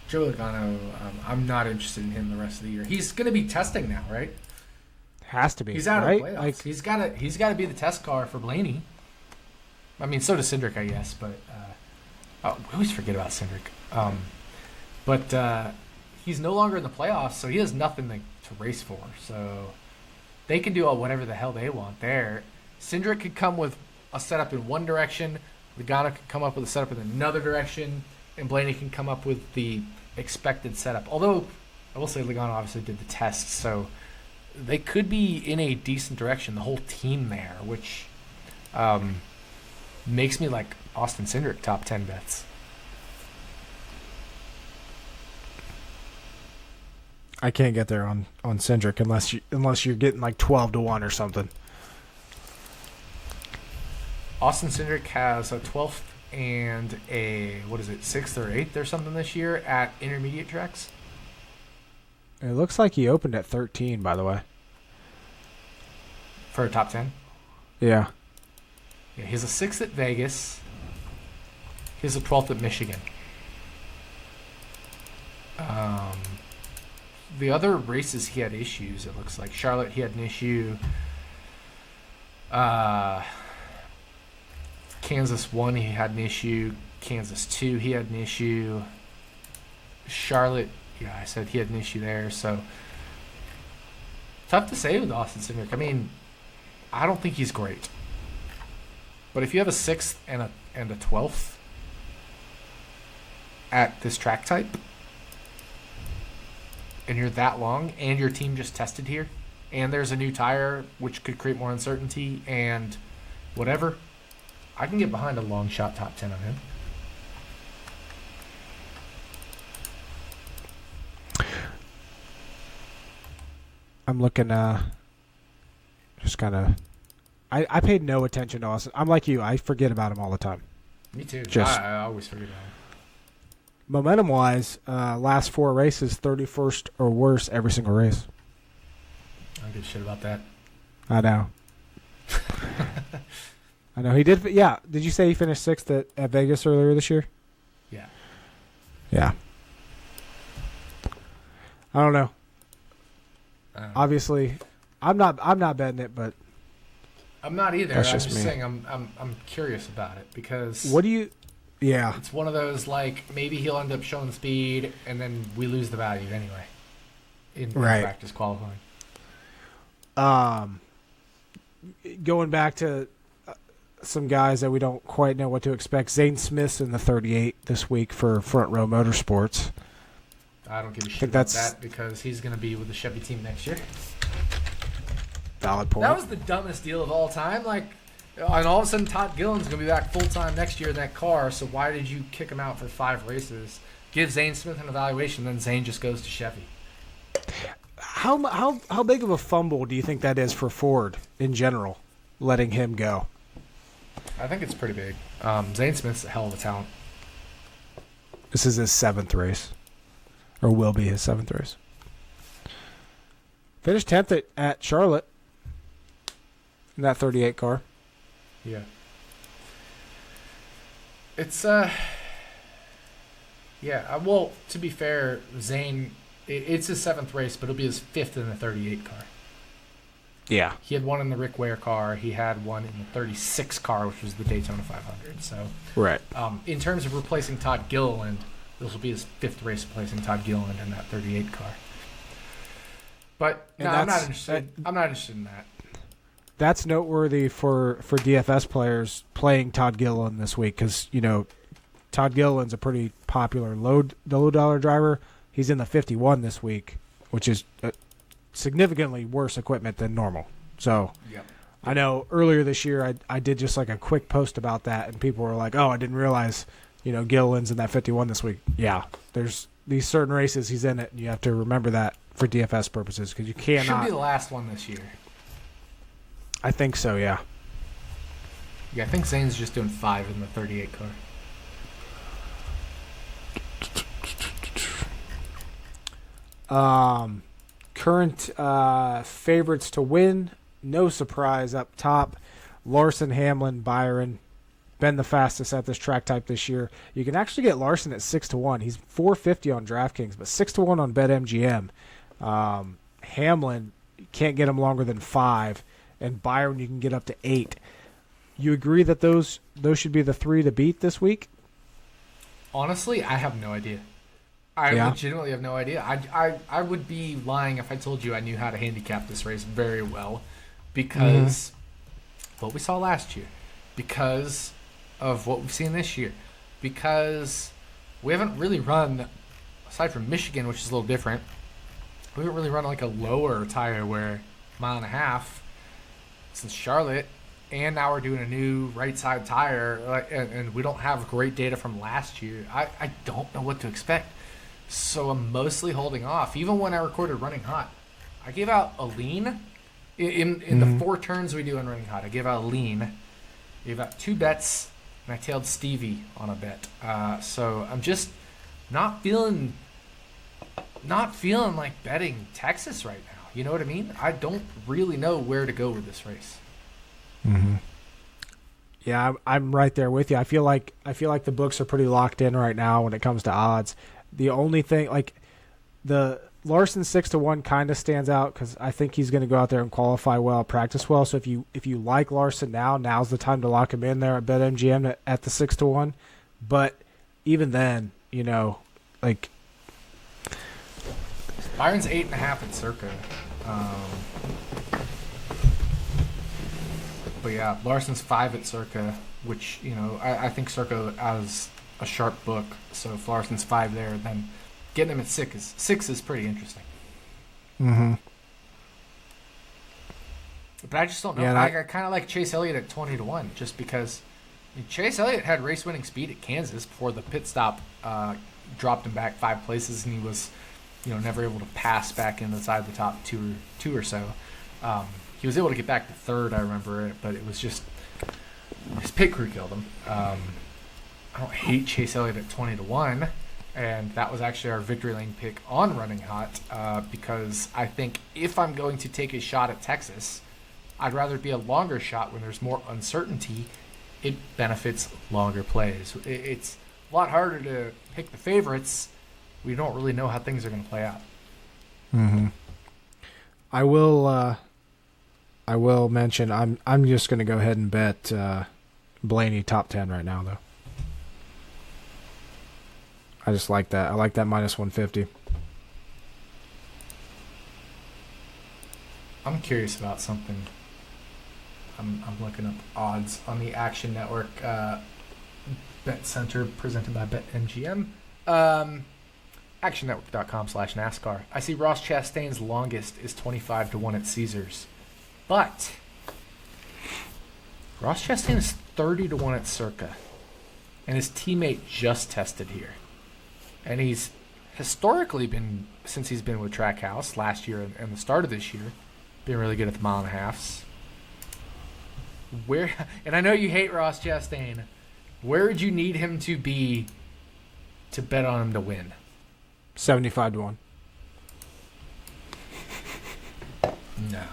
Joe Logano, I'm not interested in him the rest of the year. He's going to be testing now, right? Has to be. He's out right? of the playoffs. Like, he's got to be the test car for Blaney. I mean, so does Cindric, I guess, but we always forget about Cindric. But he's no longer in the playoffs, so he has nothing to race for. So they can do whatever the hell they want there. Cindric could come with a setup in one direction, Logano could come up with a setup in another direction, and Blaney can come up with the expected setup. Although I will say Logano obviously did the test, so they could be in a decent direction, the whole team there, which makes me like Austin Cindric top 10 bets. I can't get there on Cindric unless you're getting like 12-1 or something. Austin Cindric has a 12th and a 6th or 8th or something this year at intermediate tracks. It looks like he opened at 13, by the way. For a top 10? Yeah. Yeah, he has a 6th at Vegas. He has a 12th at Michigan. The other races he had issues, it looks like. Charlotte, he had an issue. Kansas 1, he had an issue. Kansas 2, he had an issue. Charlotte, yeah, I said he had an issue there. So, tough to say with Austin Cindric. I mean, I don't think he's great. But if you have a 6th and a 12th at this track type, and you're that long, and your team just tested here, and there's a new tire which could create more uncertainty, and whatever. I can get behind a long shot top 10 on him. I'm looking, just kind of. I paid no attention to Austin. I'm like you. I forget about him all the time. Me too. Just I always forget about him. momentum-wise, last 4 races, 31st or worse every single race. I don't give a shit about that. I know. I know. He did. Yeah. Did you say he finished 6th at Vegas earlier this year? Yeah. Yeah. I don't know. Obviously, I'm not betting it, but I'm not either. That's I'm just just me. saying I'm curious about it because what do you? Yeah. it's one of those like maybe he'll end up showing speed and then we lose the value anyway in Right. practice qualifying. Going back to some guys that we don't quite know what to expect. Zane Smith's in the 38 this week for Front Row Motorsports. I don't give a think shit about that's- that because he's going to be with the Chevy team next year. Valid point. That was the dumbest deal of all time. Like, and all of a sudden Todd Gillen's going to be back full time next year in that car. So why did you kick him out for 5 races? Give Zane Smith an evaluation, then Zane just goes to Chevy. How big of a fumble do you think that is for Ford in general, letting him go? I think it's pretty big. Zane Smith's a hell of a talent. This is his 7th race, or will be his 7th race. Finished 10th at Charlotte in that 38 car. Yeah. It's yeah. Well, to be fair, Zane, it's his 7th race, but it'll be his 5th in the 38 car. Yeah. He had one in the Rick Ware car. He had one in the 36 car, which was the Daytona 500. So, Right. in terms of replacing Todd Gilliland, this will be his 5th race replacing Todd Gilliland in that 38 car. But no, I'm not interested. I'm not interested in that. That's noteworthy for DFS players playing Todd Gilliland this week because, Todd Gilliland's a pretty popular low dollar driver. He's in the 51 this week, which is significantly worse equipment than normal. So Yep. I know earlier this year I did just like a quick post about that, and people were like, "Oh, I didn't realize, Gilliland's in that 51 this week." Yeah, there's these certain races he's in it, and you have to remember that for DFS purposes because you Should cannot. be the last one this year. I think so. Yeah. Yeah, I think Zane's just doing 5 in the 38 car. Current favorites to win, no surprise up top. Larson, Hamlin, Byron, been the fastest at this track type this year. You can actually get Larson at 6-1. He's 450 on DraftKings, but 6-1 on BetMGM. Hamlin, you can't get him longer than 5, and Byron you can get up to 8. You agree that those should be the 3 to beat this week? Honestly, I have no idea. I legitimately have no idea. I would be lying if I told you I knew how to handicap this race very well because what we saw last year, because of what we've seen this year, because we haven't really run, aside from Michigan, which is a little different, we haven't really run like a lower tire wear 1.5 miles since Charlotte, and now we're doing a new right side tire, and we don't have great data from last year. I don't know what to expect. So I'm mostly holding off. Even when I recorded Running Hot, I gave out a lean. In the 4 turns we do in Running Hot, I gave out a lean. I gave out 2 bets, and I tailed Stevie on a bet. So I'm just not feeling like betting Texas right now. You know what I mean? I don't really know where to go with this race. Mm-hmm. Yeah, I'm right there with you. I feel like the books are pretty locked in right now when it comes to odds. The only thing, like the Larson 6-1 kind of stands out because I think he's going to go out there and qualify well, practice well. So if you like Larson now's the time to lock him in there at BetMGM at the 6-1. But even then, like Byron's 8.5 at Circa. But yeah, Larson's 5 at Circa, which, I think Circa has a sharp book. So if Larson's 5 there, then getting him at 6 is pretty interesting. Mm-hmm. But I just don't know. Yeah, I kind of like Chase Elliott at 20-1 just because Chase Elliott had race-winning speed at Kansas before the pit stop dropped him back 5 places, and he was, never able to pass back inside the top two or so. He was able to get back to 3rd, I remember, but it was just his pit crew killed him. I don't hate Chase Elliott at 20-1, and that was actually our victory lane pick on Running Hot because I think if I'm going to take a shot at Texas, I'd rather be a longer shot when there's more uncertainty. It benefits longer plays. It's a lot harder to pick the favorites. We don't really know how things are going to play out. Mm-hmm. I will mention I'm just going to go ahead and bet Blaney top 10 right now, though. I just like that. I like that minus 150. I'm curious about something. I'm looking up odds on the Action Network Bet Center presented by BetMGM. ActionNetwork.com/NASCAR. I see Ross Chastain's longest is 25-1 at Caesars. But Ross Chastain is 30-1 at Circa. And his teammate just tested here. And he's historically been, since he's been with Trackhouse last year and the start of this year, been really good at the mile and a halves. And I know you hate Ross Chastain. Where would you need him to be to bet on him to win? 75-1. No.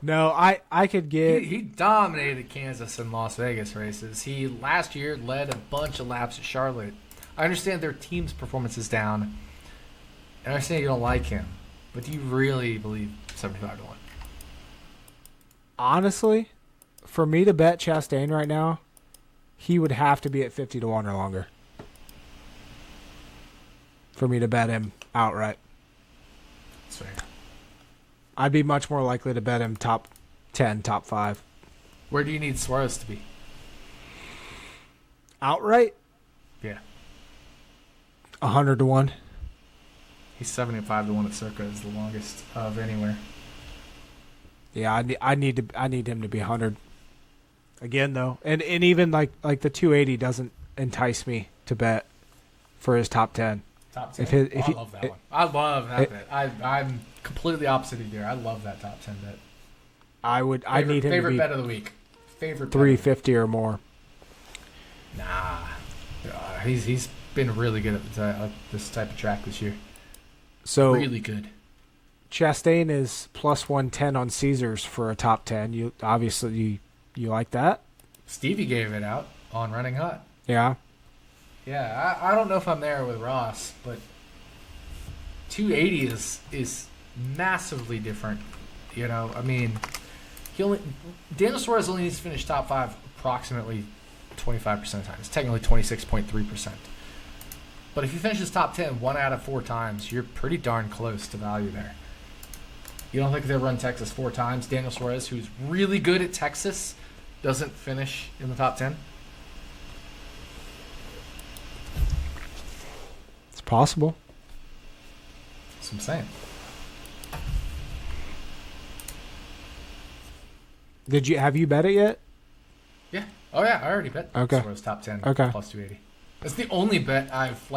No, I could get... He dominated Kansas and Las Vegas races. He, last year, led a bunch of laps at Charlotte. I understand their team's performance is down. And I understand you don't like him. But do you really believe 75-1? Honestly, for me to bet Chastain right now, he would have to be at 50-1 or longer for me to bet him outright. That's fair. I'd be much more likely to bet him top 10, top 5. Where do you need Suarez to be? Outright? Yeah. 100-1. He's 75-1 at Circa is the longest of anywhere. Yeah, I need him to be 100. Again though, and even like the 280 doesn't entice me to bet for his top 10. Top 10. I love that one. I love that bet. I'm completely opposite of you there. I love that top 10 bet. I need him to favorite be bet of the week. Favorite 350 or more. Nah, he's been really good at this type of track this year. So really good. Chastain is plus 110 on Caesars for a top 10. You obviously you like that? Stevie gave it out on Running Hot. Yeah. Yeah, I don't know if I'm there with Ross, but 280 is massively different. I mean, Daniel Suarez only needs to finish top 5 approximately 25% of the time. It's technically 26.3%. But if he finishes top 10 1 out of 4 times, you're pretty darn close to value there. You don't think they'll run Texas 4 times? Daniel Suarez, who's really good at Texas, doesn't finish in the top 10? It's possible. That's what I'm saying. Have you bet it yet? Yeah. Oh, yeah. I already bet Okay. Suarez top 10 Okay. plus 280. That's the only bet I've,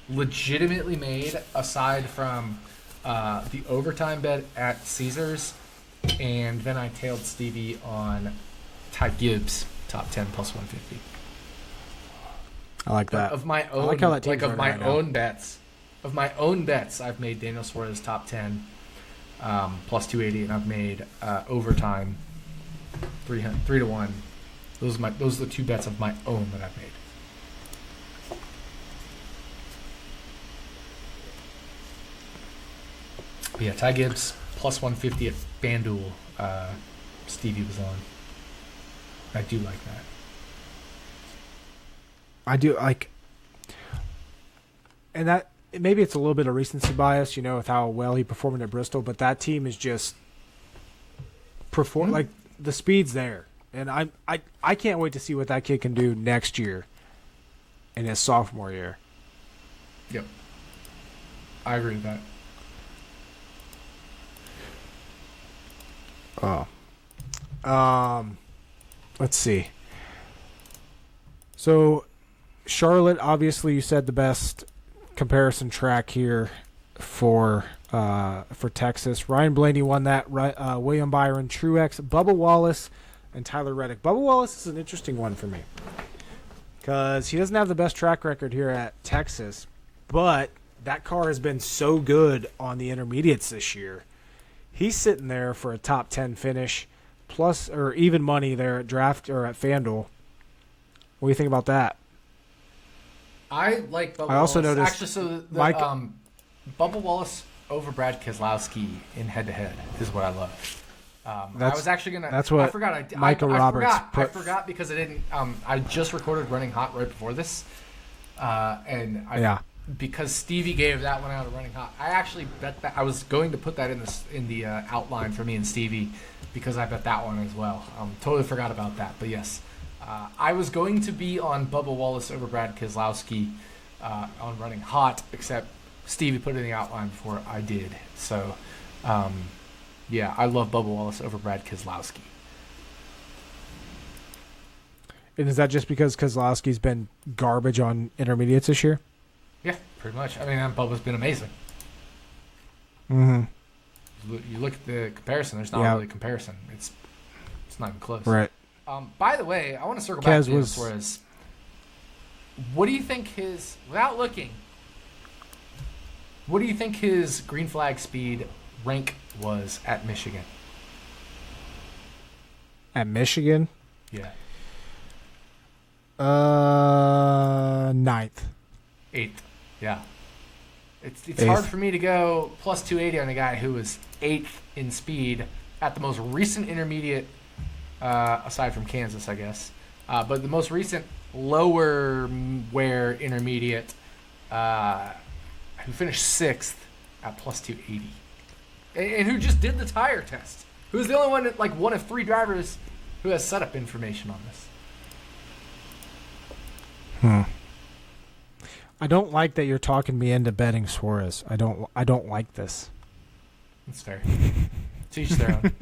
legitimately made aside from the overtime bet at Caesars, and then I tailed Stevie on Ty Gibbs top 10 plus 150. I like that. Of my own, I like how that team's of running my right now. own bets, I've made Daniel Suarez top 10 plus 280, and I've made overtime 3-1. Those are the 2 bets of my own that I've made. But yeah, Ty Gibbs plus 150 at FanDuel. Stevie was on. I do like that. I do like, and that maybe it's a little bit of recency bias, with how well he performed at Bristol, but that team is just like the speed's there, and I can't wait to see what that kid can do next year in his sophomore year. Yep, I agree with that. Oh. Let's see. So, Charlotte, obviously, you said the best comparison track here for Texas. Ryan Blaney won that. William Byron, Truex, Bubba Wallace, and Tyler Reddick. Bubba Wallace is an interesting one for me because he doesn't have the best track record here at Texas, but that car has been so good on the intermediates this year. He's sitting there for a top 10 finish, plus or even money there at draft or at FanDuel. What do you think about that? I like Bubba I also Wallace. noticed Actually, so Mike- Bubba Wallace over Brad Keselowski in head-to-head is what I love. I That's- was actually gonna. that's what I forgot. Michael Roberts I put- forgot because I didn't. I just recorded Running Hot right before this, and because Stevie gave that one out of Running Hot, I actually bet that I was going to put that in the outline for me and Stevie because I bet that one as well. Totally forgot about that, but yes, I was going to be on Bubba Wallace over Brad Keselowski on Running Hot, except Stevie put it in the outline before I did. So, yeah, I love Bubba Wallace over Brad Keselowski. And is that just because Keselowski's been garbage on intermediates this year? Yeah, pretty much. I mean, Bubba's been amazing. Mm-hmm. You look at the comparison. There's not really a comparison. It's not even close. Right. By the way, I want to circle back to was Suarez. What do you think his, without looking, what do you think his green flag speed rank was at Michigan? At Michigan? Yeah. 9th. 8th. Yeah. It's Eighth. hard for me to go plus 280 on a guy who was 8th in speed at the most recent intermediate, aside from Kansas, I guess. But the most recent lower wear intermediate, who finished 6th at plus 280. And who just did the tire test. Who's the only one, like one of 3 drivers who has setup information on this. I don't like that you're talking me into betting Suarez. I don't like this. That's fair. To each their own.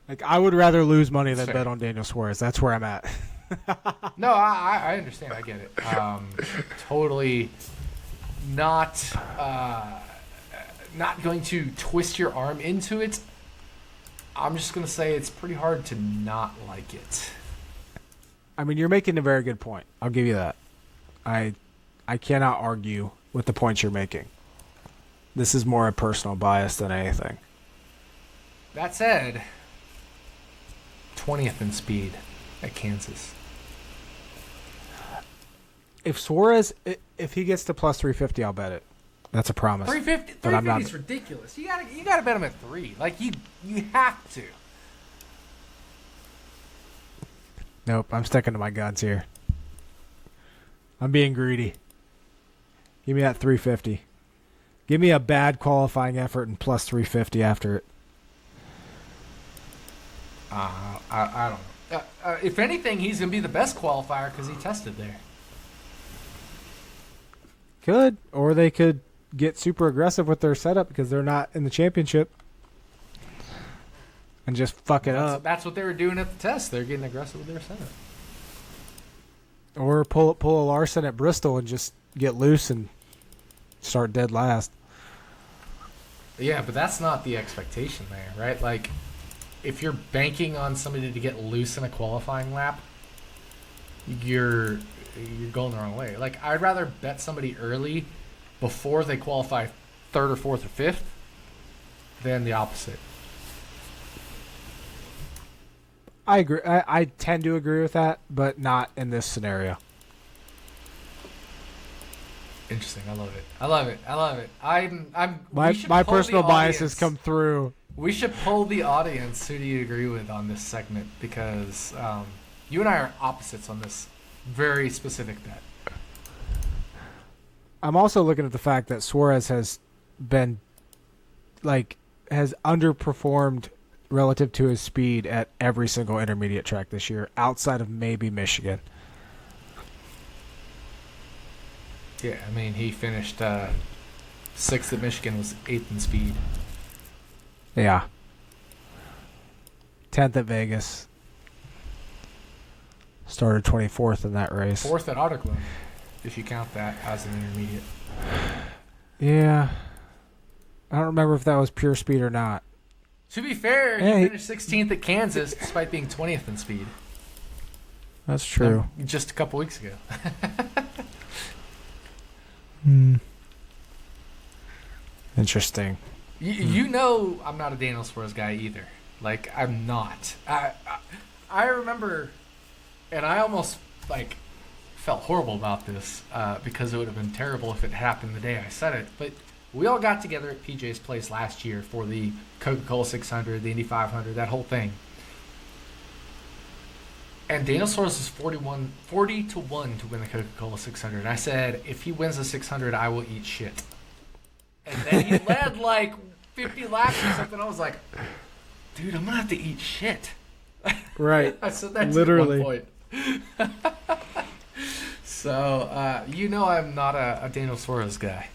Like, I would rather lose money than Fair. bet on Daniel Suarez. That's where I'm at. No, I understand. I get it. Totally not going to twist your arm into it. I'm just going to say it's pretty hard to not like it. I mean, you're making a very good point. I'll give you that. I cannot argue with the points you're making. This is more a personal bias than anything. That said, 20th in speed at Kansas. If Suarez, if he gets to plus 350, I'll bet it. That's a promise. 350, But I'm 350 not. is ridiculous. You gotta bet him at 3. Like you have to. Nope, I'm sticking to my guns here. I'm being greedy. Give me that 350. Give me a bad qualifying effort and plus 350 after it. I don't know. If anything, he's gonna be the best qualifier because he tested there. Could, or they could get super aggressive with their setup because they're not in the championship and just fuck it up. That's what they were doing at the test. They're getting aggressive with their setup. Or pull a Larson at Bristol and just get loose and start dead last. Yeah, but that's not the expectation there, right? Like, if you're banking on somebody to get loose in a qualifying lap, you're going the wrong way. Like, I'd rather bet somebody early before they qualify 3rd or 4th or 5th than the opposite. I agree. I tend to agree with that, but not in this scenario. Interesting. I love it. My we should poll personal the biases audience. come through. We should poll the audience. Who do you agree with on this segment? Because you and I are opposites on this very specific bet. I'm also looking at the fact that Suarez has been, has underperformed relative to his speed at every single intermediate track this year, outside of maybe Michigan. Yeah, I mean, he finished 6th at Michigan, was 8th in speed. Yeah. 10th at Vegas. Started 24th in that race. 4th at Autoclone, if you count that as an intermediate. Yeah. I don't remember if that was pure speed or not. To be fair, he finished 16th at Kansas despite being 20th in speed. That's true. Just a couple weeks ago. Interesting. You know I'm not a Daniel Suarez guy either. Like, I'm not. I remember, and I almost, like, felt horrible about this because it would have been terrible if it happened the day I said it. But we all got together at PJ's place last year for the Coca-Cola 600, the Indy 500, that whole thing. And Daniel Suarez is 40 to 1 to win the Coca-Cola 600. And I said, if he wins the 600, I will eat shit. And then he led like 50 laps or something. I was like, dude, I'm going to have to eat shit. Right. I said that literally. at one point. So, you know I'm not a Daniel Suarez guy.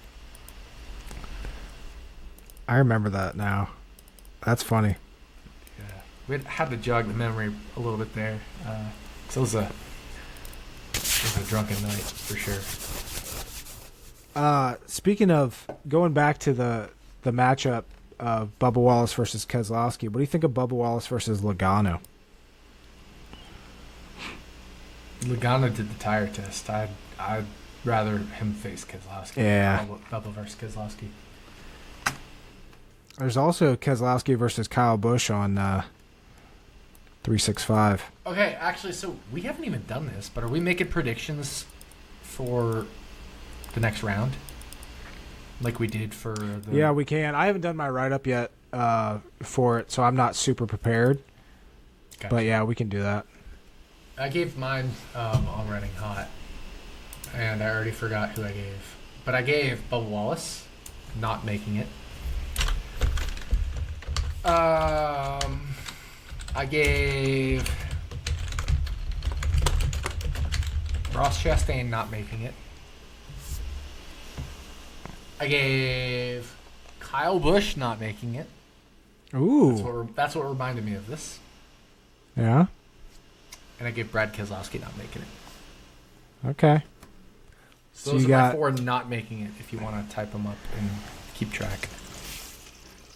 I remember that now. That's funny. Yeah. We had to jog the memory a little bit there. So it was a drunken night for sure. Speaking of going back to the matchup of Bubba Wallace versus Keselowski, what do you think of Bubba Wallace versus Logano? Logano did the tire test. I'd rather him face Keselowski. Yeah. Bubba versus Keselowski. There's also Keselowski versus Kyle Busch on 365. Okay, actually, so we haven't even done this, but are we making predictions for the next round? Like we did for the... Yeah, we can. I haven't done my write-up yet for it, so I'm not super prepared. Gotcha. But yeah, we can do that. I gave mine on Running Hot, and I already forgot who I gave. But I gave Bubba Wallace, not making it. I gave Ross Chastain not making it. I gave Kyle Busch not making it. Ooh. That's what reminded me of this. Yeah? And I gave Brad Keselowski not making it. Okay. So those are my 4 not making it, if you want to type them up and keep track.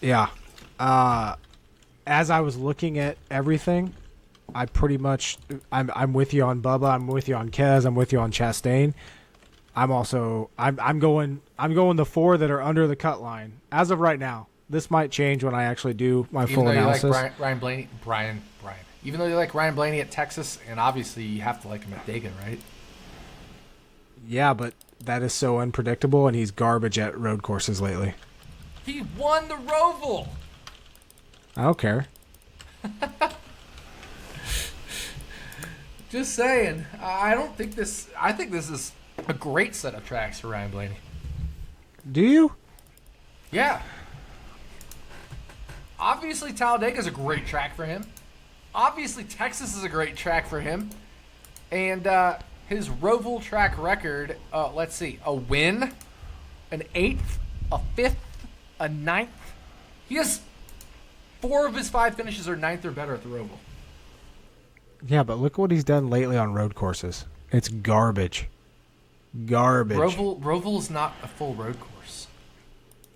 Yeah. As I was looking at everything, I pretty much I'm with you on Bubba, I'm with you on Kez, I'm with you on Chastain. I'm going the 4 that are under the cut line as of right now. This might change when I actually do my full analysis. Even though you like Brian. Even though you like Ryan Blaney at Texas, and obviously you have to like him at Dayton, right? Yeah, but that is so unpredictable, and he's garbage at road courses lately. He won the Roval. I don't care. Just saying. I think this is a great set of tracks for Ryan Blaney. Do you? Yeah. Obviously, Talladega is a great track for him. Obviously, Texas is a great track for him. And his Roval track record, let's see, a win, an 8th, a 5th, a 9th. He has 4 of his 5 finishes are 9th or better at the Roval. Yeah, but look what he's done lately on road courses. It's garbage. Garbage. Roval is not a full road course.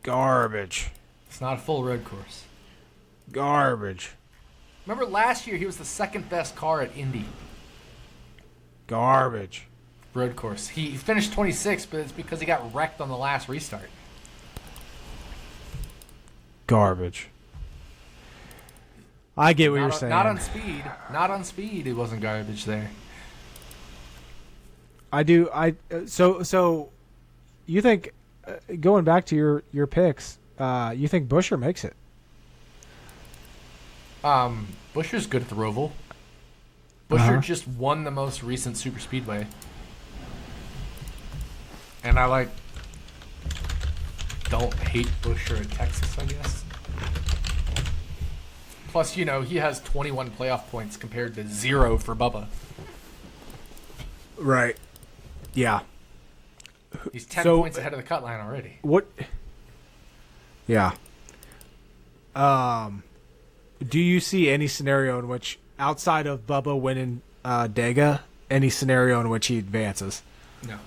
Garbage. It's not a full road course. Garbage. Remember last year he was the 2nd best car at Indy. Garbage. Road course. He finished 26th, but it's because he got wrecked on the last restart. Garbage. I get what you're saying. Not on speed. Not on speed. It wasn't garbage there. I do. So you think going back to your picks, you think Buescher makes it? Buescher's good at the Roval. Buescher just won the most recent super speedway. And I don't hate Buescher at Texas, I guess. Plus, he has 21 playoff points compared to 0 for Bubba. Right. Yeah. He's 10 points ahead of the cut line already. What? Yeah. Do you see any scenario in which, outside of Bubba winning Dega, any scenario in which he advances? No.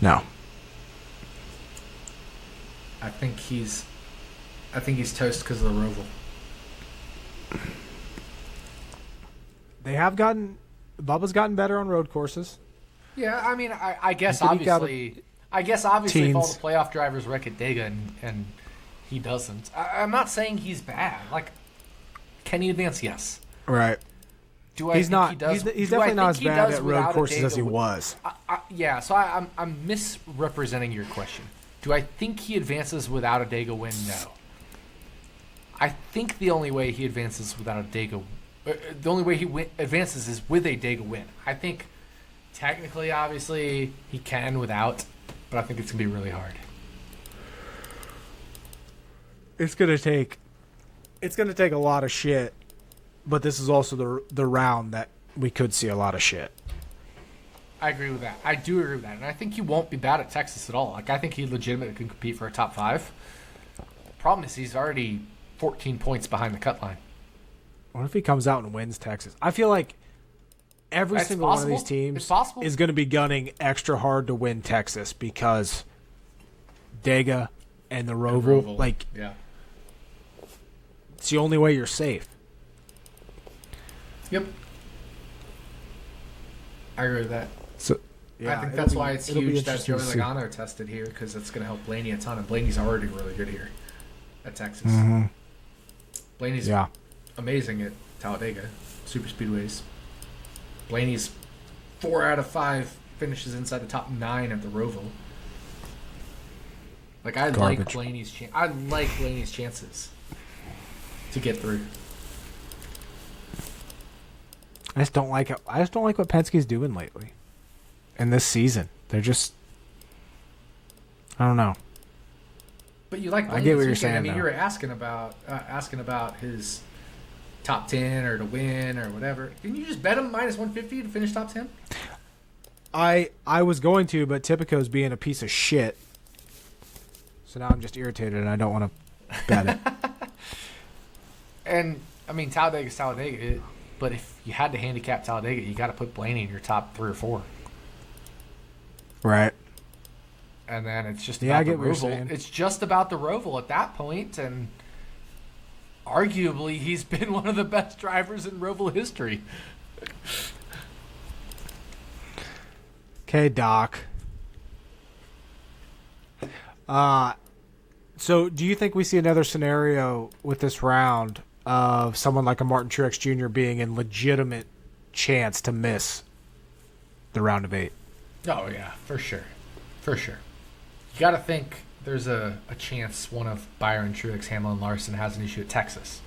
No. I think he's toast because of the Roval. Bubba's gotten better on road courses. Yeah, I mean, I guess He could eke out obviously if all the teens. playoff drivers wreck at Dega and he doesn't, I'm not saying he's bad. Like, can he advance? Yes. Right. Do I He's think not. he does? He's do I definitely not think as he bad does at road without a courses Dega as he win? was. Yeah, so I'm misrepresenting your question. Do I think he advances without a Dega win? No. I think the only way he advances without a Dega, the only way he advances is with a Dega win. I think technically, obviously, he can without, but I think it's gonna be really hard. It's gonna take a lot of shit, but this is also the round that we could see a lot of shit. I agree with that. I do agree with that, and I think he won't be bad at Texas at all. Like, I think he legitimately can compete for a top 5. Problem is, he's already 14 points behind the cut line. What if he comes out and wins Texas? I feel like every It's single one of possible. these teams It's possible. is going to be gunning extra hard to win Texas because Dega and the Roval, like, yeah. it's the only way you're safe. Yep. I agree with that. So I think that's why it's huge that Joey Logano tested here, because it's going to help Blaney a ton, and Blaney's already really good here at Texas. Mm-hmm. Blaney's amazing at Talladega, super speedways. Blaney's 4 out of 5 finishes inside the top 9 at the Roval. Like, I like Blaney's chances to get through. I just don't like it. I just don't like what Penske's doing lately. In this season, they're just. I don't know. But you like Blaney I get what this you're weekend. saying. I mean, though. you were asking about his top 10 or to win or whatever. Didn't you just bet him minus 150 to finish top 10? I was going to, but Tipico's being a piece of shit. So now I'm just irritated and I don't want to bet it. And I mean, Talladega's Talladega. But if you had to handicap Talladega, you got to put Blaney in your top 3 or 4. Right. And then it's just about the what you're Roval. saying. It's just about the Roval at that point, and arguably he's been one of the best drivers in Roval history. Okay, Doc. So do you think we see another scenario with this round of someone like a Martin Truex Jr. being in legitimate chance to miss the round of 8? Oh, yeah, for sure. For sure. You got to think there's a chance one of Byron, Truex, Hamlin, Larson has an issue at Texas.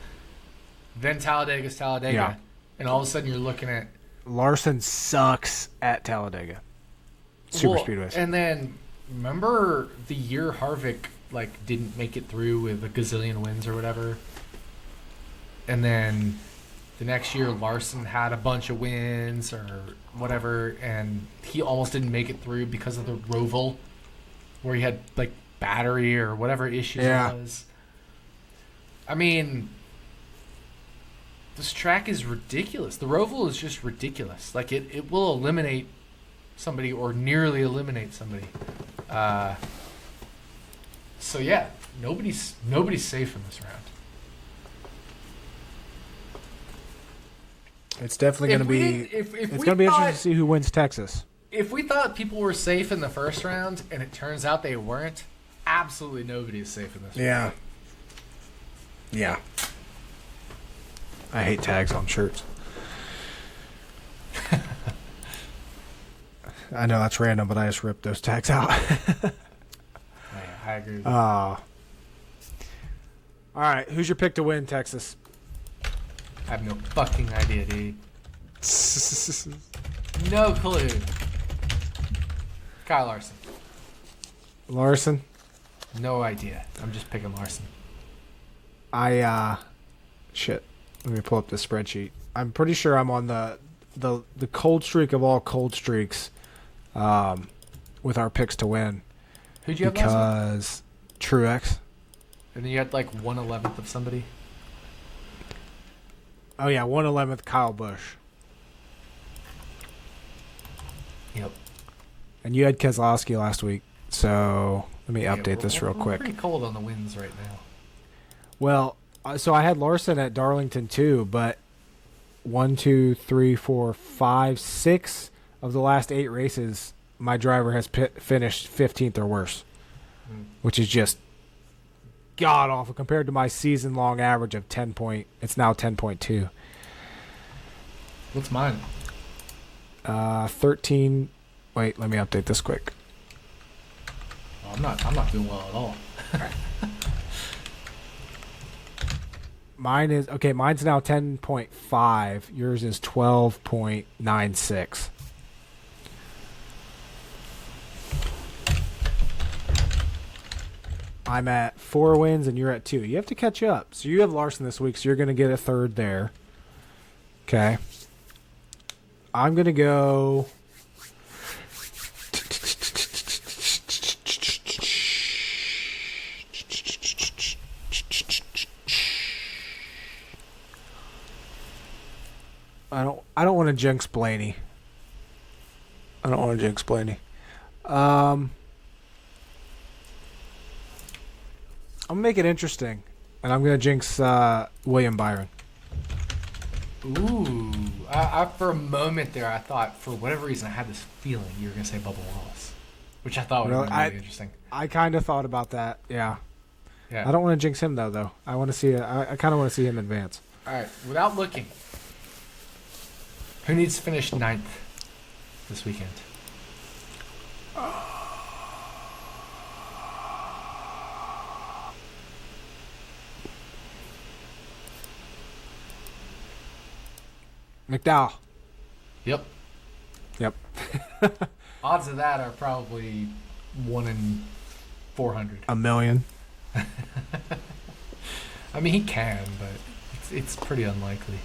Then Talladega's Talladega. Yeah. And all of a sudden you're looking at... Larson sucks at Talladega. Super speedways. And then, remember the year Harvick didn't make it through with a gazillion wins or whatever? And then the next year Larson had a bunch of wins or whatever, and he almost didn't make it through because of the Roval, where he had battery or whatever issues it was. I mean, this track is ridiculous. The Roval is just ridiculous. It will eliminate somebody or nearly eliminate somebody. So yeah, nobody's safe in this round. It's definitely going to be. It's going to be interesting to see who wins Texas. If we thought people were safe in the first round and it turns out they weren't, absolutely nobody is safe in this round. Yeah. I hate tags on shirts. I know that's random, but I just ripped those tags out. Yeah, I agree with that. All right, who's your pick to win Texas? I have no fucking idea, dude. No clue. Kyle Larson. Larson? No idea. I'm just picking Larson. Shit. Let me pull up the spreadsheet. I'm pretty sure I'm on the cold streak of all cold streaks with our picks to win. Who'd you have last Because Truex. And then you had like 1/11th of somebody. Oh yeah, 1/11th Kyle Busch. Yep. And you had Keselowski last week, so let me update this real quick. Pretty cold on the wins right now. Well, so I had Larson at Darlington too, but 1, 2, 3, 4, 5, 6 of the last 8 races, my driver has finished 15th or worse, which is just god awful compared to my season-long average of 10 point. It's now 10.2. What's mine? 13. Wait, let me update this quick. Oh, I'm not doing well at all. Mine's now 10.5. Yours is 12.96. I'm at 4 wins and you're at 2. You have to catch up. So you have Larson this week, so you're going to get a third there. Okay. I'm going to go... I don't want to jinx Blaney. I'm gonna make it interesting, and I'm gonna jinx William Byron. Ooh, I for a moment there, I thought for whatever reason I had this feeling you were gonna say Bubba Wallace, which I thought would be really interesting. I kind of thought about that. Yeah. Yeah. I don't want to jinx him though. I want to see. I kind of want to see him advance. All right, without looking, who needs to finish 9th this weekend? McDowell. Yep. Odds of that are probably 1 in 400. A million. I mean, he can, but it's pretty unlikely.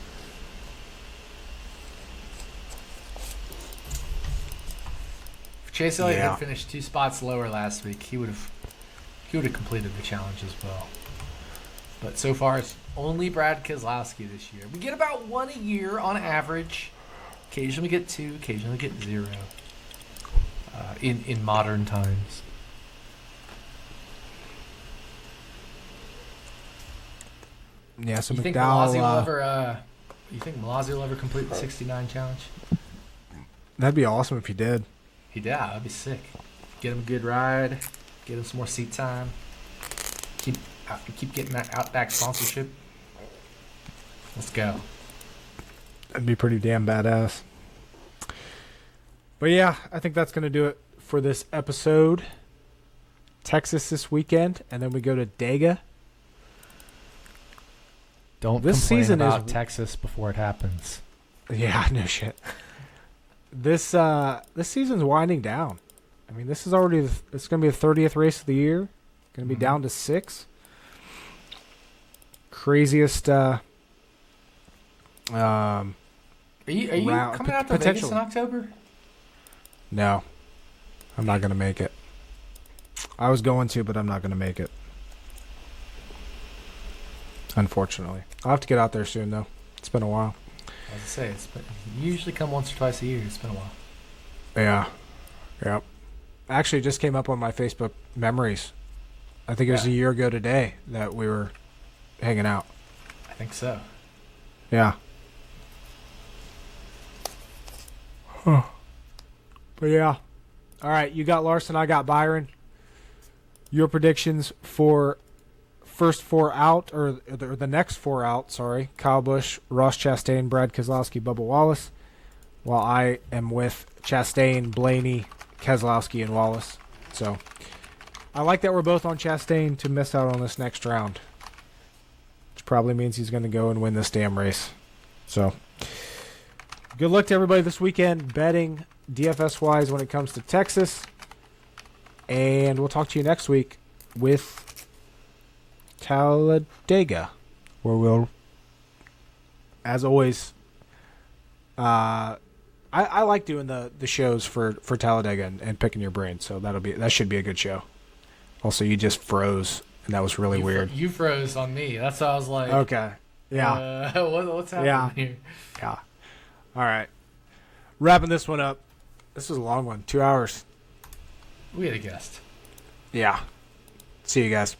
If Chase Elliott had finished 2 spots lower last week, he would have completed the challenge as well. But so far, it's only Brad Keselowski this year. We get about 1 a year on average. Occasionally we get 2, occasionally we get 0. In modern times. Yeah, so You think McDowell. Mallozzi will ever complete the 69 challenge? That'd be awesome if he did. Yeah, that'd be sick. Get him a good ride. Get him some more seat time. Keep getting that Outback sponsorship. Let's go. That'd be pretty damn badass. But yeah, I think that's going to do it for this episode. Texas this weekend, and then we go to Dega. Don't this complain season about is Texas before it happens. Yeah, no shit. This season's winding down. I mean, it's going to be the 30th race of the year. Going to be down to 6. Craziest. Are you coming out to Vegas in October? No, I'm not going to make it. I was going to, but I'm not going to make it. Unfortunately. I'll have to get out there soon, though. It's been a while. I was going to say, you usually come once or twice a year. It's been a while. Yeah. Yep. Actually, it just came up on my Facebook memories. I think it was a year ago today that we were hanging out. I think so. Yeah. Huh. But yeah. All right, you got Larson, I got Byron. Your predictions for first 4 out, or the next 4 out, sorry. Kyle Busch, Ross Chastain, Brad Keselowski, Bubba Wallace. While I am with Chastain, Blaney, Keselowski, and Wallace. So I like that we're both on Chastain to miss out on this next round. Which probably means he's going to go and win this damn race. So good luck to everybody this weekend betting DFS-wise when it comes to Texas. And we'll talk to you next week with Talladega, where we'll, as always, I like doing the shows for Talladega and picking your brain, so that should be a good show. Also, you just froze And that was really weird. You froze on me. That's why I was like, Okay. Yeah. What's happening here? Yeah. All right. Wrapping this one up. This was a long one. 2 hours. We had a guest. Yeah. See you guys.